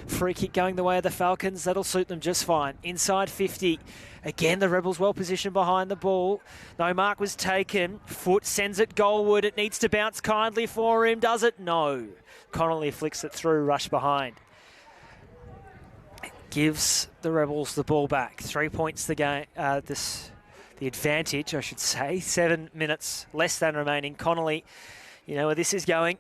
Free kick going the way of the Falcons, that'll suit them just fine. Inside 50, again the Rebels well positioned behind the ball. No mark was taken, foot sends it goalward, it needs to bounce kindly for him, does it? No. Connolly flicks it through, rush behind. It gives the Rebels the ball back. 3 points the game, the advantage, I should say. 7 minutes less than remaining. Connolly, you know where this is going.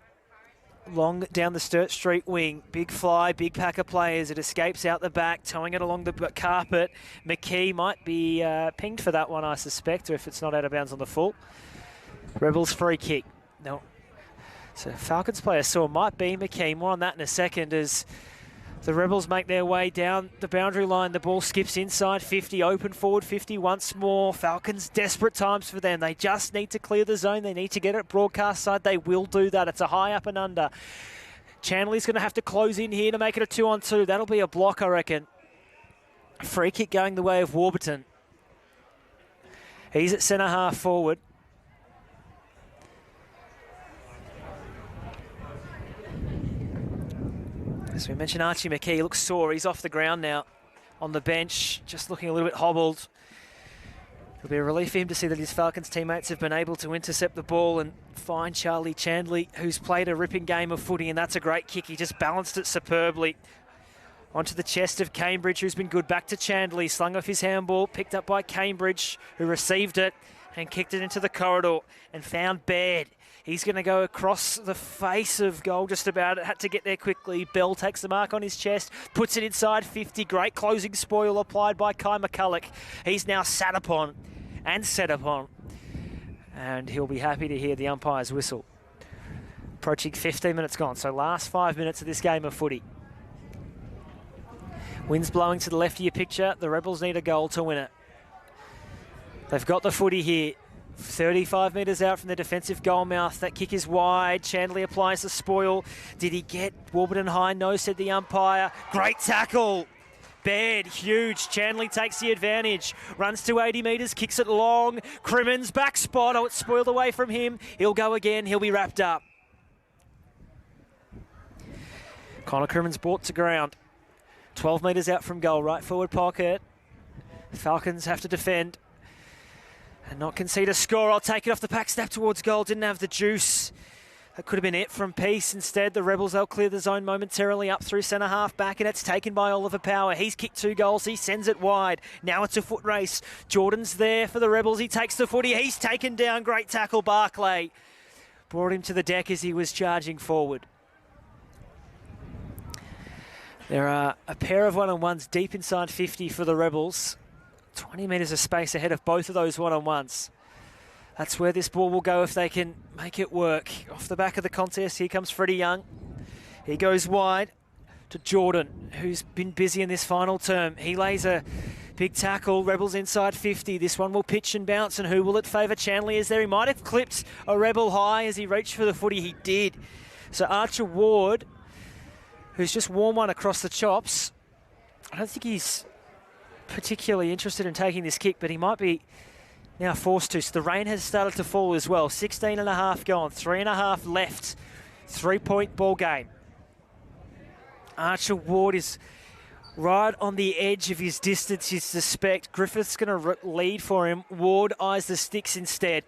Long down the Sturt Street wing. Big fly, big pack of players. It escapes out the back, towing it along the carpet. McKee might be pinged for that one, I suspect, or if it's not out of bounds on the full. Rebels free kick. No. So Falcons player saw might be McKee. More on that in a second as the Rebels make their way down the boundary line. The ball skips inside 50, open forward 50 once more. Falcons, desperate times for them. They just need to clear the zone. They need to get it broadcast side. They will do that. It's a high up and under. Chanley's going to have to close in here to make it a 2-on-2. That'll be a block, I reckon. Free kick going the way of Warburton. He's at centre half forward. As we mentioned, Archie McKee looks sore. He's off the ground now on the bench, just looking a little bit hobbled. It'll be a relief for him to see that his Falcons teammates have been able to intercept the ball and find Charlie Chandley, who's played a ripping game of footy, and that's a great kick. He just balanced it superbly. Onto the chest of Cambridge, who's been good. Back to Chandley, slung off his handball, picked up by Cambridge, who received it and kicked it into the corridor and found Baird. He's going to go across the face of goal just about. It had to get there quickly. Bell takes the mark on his chest, puts it inside 50. Great closing spoil applied by Kai McCulloch. He's now sat upon and set upon. And he'll be happy to hear the umpire's whistle. Approaching 15 minutes gone, so last 5 minutes of this game of footy. Wind's blowing to the left of your picture. The Rebels need a goal to win it. They've got the footy here. 35 metres out from the defensive goal mouth. That kick is wide. Chandley applies the spoil. Did he get Warburton high? No, said the umpire. Great tackle. Baird, huge. Chandley takes the advantage. Runs to 80 metres, kicks it long. Crimmins, back spot. Oh, it's spoiled away from him. He'll go again. He'll be wrapped up. Connor Crimmins brought to ground. 12 metres out from goal, right forward pocket. Falcons have to defend and not concede a score. I'll take it off the pack, snap towards goal. Didn't have the juice. That could have been it from Peace. Instead, the Rebels, they'll clear the zone momentarily up through centre half back, and it's taken by Oliver Power. He's kicked 2 goals. He sends it wide. Now it's a foot race. Jordan's there for the Rebels. He takes the footy. He's taken down. Great tackle, Barclay. Brought him to the deck as he was charging forward. There are a pair of one-on-ones deep inside 50 for the Rebels. 20 metres of space ahead of both of those one-on-ones. That's where this ball will go if they can make it work. Off the back of the contest, here comes Freddie Young. He goes wide to Jordan, who's been busy in this final term. He lays a big tackle. Rebels inside 50. This one will pitch and bounce, and who will it favour? Chandley is there. He might have clipped a Rebel high as he reached for the footy. He did. So Archer Ward, who's just worn one across the chops. I don't think he's particularly interested in taking this kick, but he might be now forced to. So the rain has started to fall as well. 16 and a half gone, 3.5 left. 3-point ball game. Archer Ward is right on the edge of his distance, you suspect. Griffith's going to lead for him. Ward eyes the sticks instead.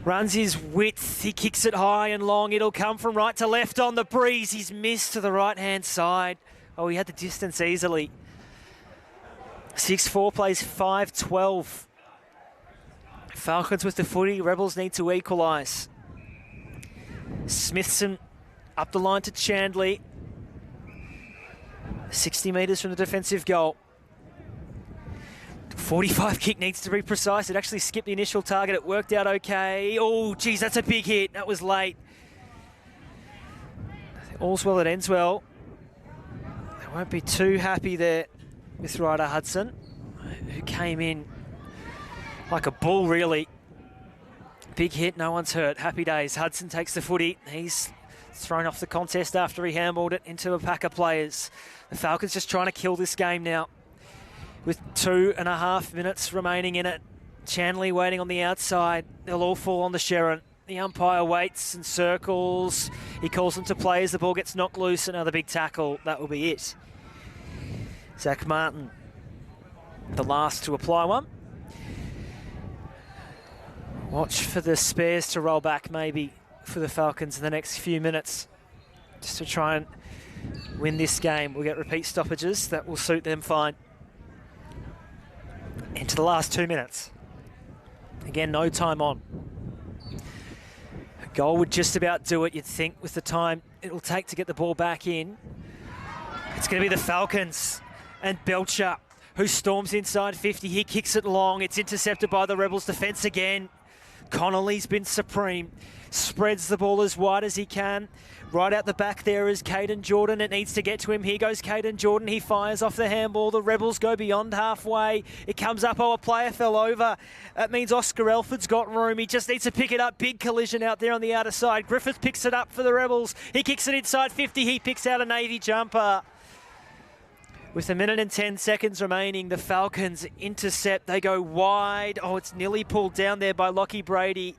Runs his width, he kicks it high and long. It'll come from right to left on the breeze. He's missed to the right-hand side. Oh, he had the distance easily. 6-4 plays 5-12. Falcons with the footy. Rebels need to equalise. Smithson up the line to Chandley. 60 metres from the defensive goal. 45 kick needs to be precise. It actually skipped the initial target. It worked out okay. Oh, geez, that's a big hit. That was late. All's well that ends well. They won't be too happy there with Ryder Hudson, who came in like a bull, really. Big hit, no one's hurt. Happy days. Hudson takes the footy. He's thrown off the contest after he handballed it into a pack of players. The Falcons just trying to kill this game now, with 2.5 minutes remaining in it. Chandley waiting on the outside. They'll all fall on the Sharon. The umpire waits and circles. He calls them to play as the ball gets knocked loose. Another big tackle. That will be it. Zach Martin, the last to apply one. Watch for the spares to roll back maybe for the Falcons in the next few minutes, just to try and win this game. We'll get repeat stoppages. That will suit them fine. Into the last 2 minutes. Again, no time on. A goal would just about do it, you'd think, with the time it'll take to get the ball back in. It's going to be the Falcons and Belcher, who storms inside 50. He kicks it long. It's intercepted by the Rebels' defence again. Connolly's been supreme. Spreads the ball as wide as he can. Right out the back there is Caden Jordan. It needs to get to him. Here goes Caden Jordan. He fires off the handball. The Rebels go beyond halfway. It comes up. Oh, a player fell over. That means Oscar Elford's got room. He just needs to pick it up. Big collision out there on the outer side. Griffith picks it up for the Rebels. He kicks it inside 50. He picks out a Navy jumper. With 1 minute and 10 seconds remaining, the Falcons intercept. They go wide. Oh, it's nearly pulled down there by Lockie Brady.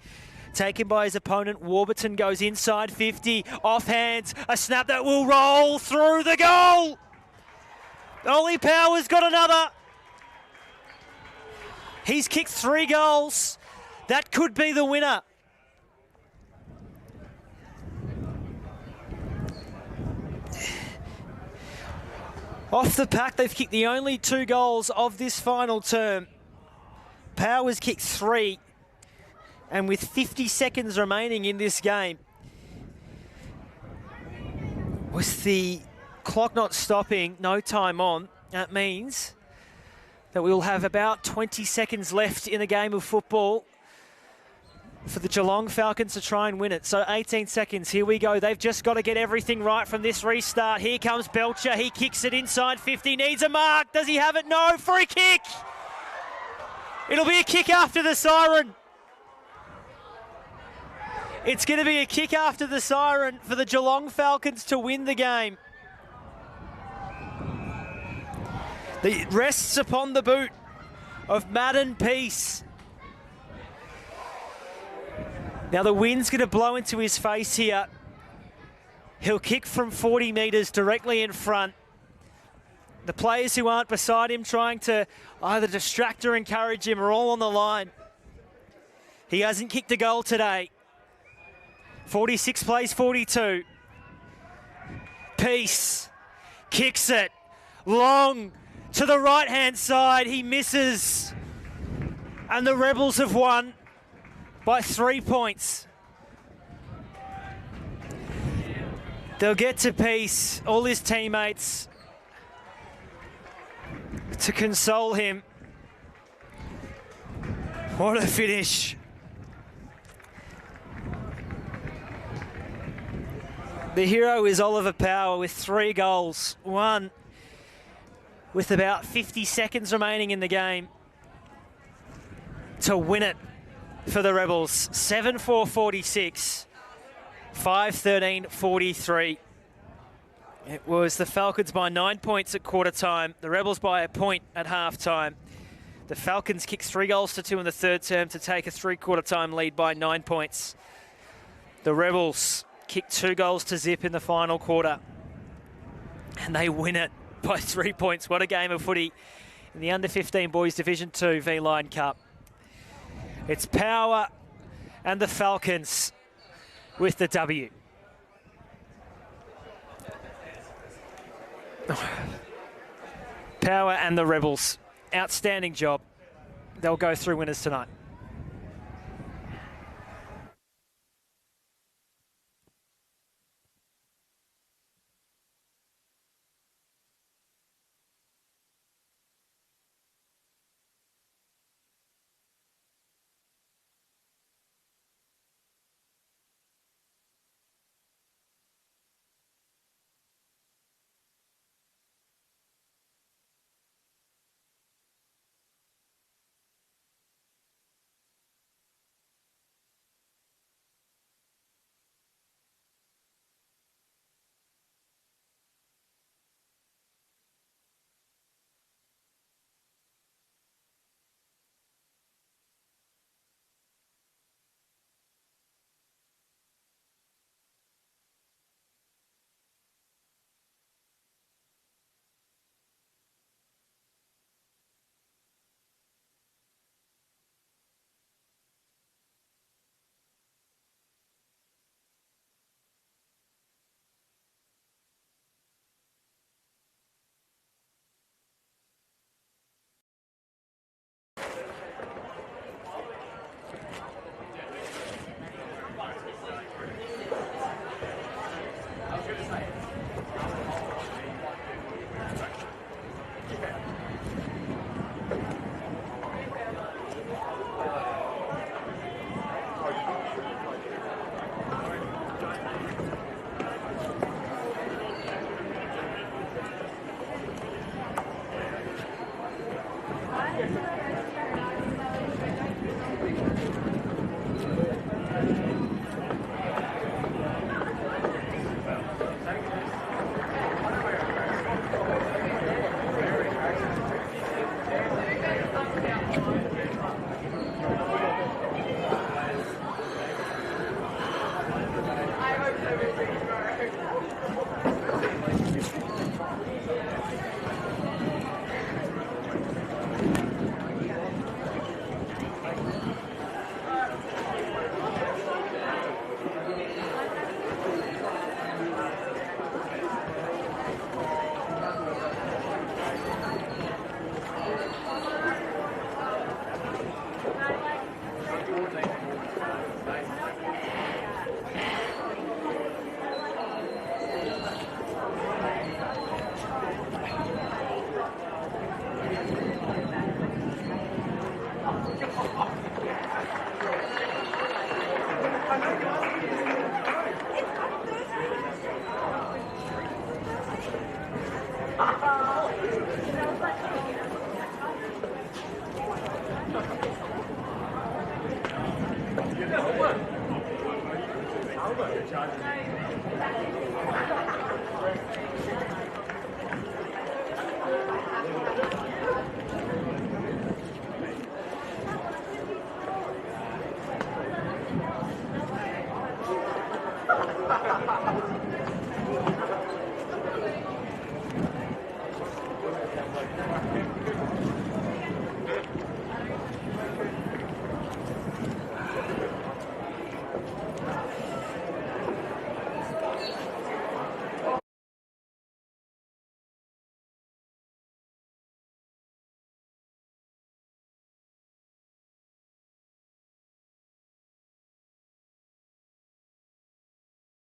Taken by his opponent. Warburton goes inside 50. Off hands. A snap that will roll through the goal. Ollie Power's got another. He's kicked 3 goals. That could be the winner. Off the pack, they've kicked the only 2 goals of this final term. Powers kicked 3, and with 50 seconds remaining in this game, with the clock not stopping, no time on, that means that we'll have about 20 seconds left in the game of football for the Geelong Falcons to try and win it. So 18 seconds, here we go. They've just got to get everything right from this restart. Here comes Belcher, he kicks it inside 50, needs a mark. Does he have it? No, free kick. It'll be a kick after the siren. It's going to be a kick after the siren for the Geelong Falcons to win the game. It rests upon the boot of Madden Peace. Now the wind's going to blow into his face here. He'll kick from 40 metres directly in front. The players who aren't beside him trying to either distract or encourage him are all on the line. He hasn't kicked a goal today. 46 plays 42. Peace kicks it long to the right-hand side. He misses. And the Rebels have won by 3 points. They'll get to Peace, all his teammates, to console him. What a finish. The hero is Oliver Power with 3 goals. 1 with about 50 seconds remaining in the game to win it for the Rebels. 7-4-46, 5-13-43. It was the Falcons by 9 points at quarter time, the Rebels by a point at half time. The Falcons kicked 3 goals to 2 in the third term to take a 3/4 time lead by 9 points. The Rebels kicked 2 goals to zip in the final quarter, and they win it by 3 points. What a game of footy in the under-15 Boys Division 2 VLine Cup. It's Power and the Falcons with the W. Power and the Rebels. Outstanding job. They'll go through winners tonight.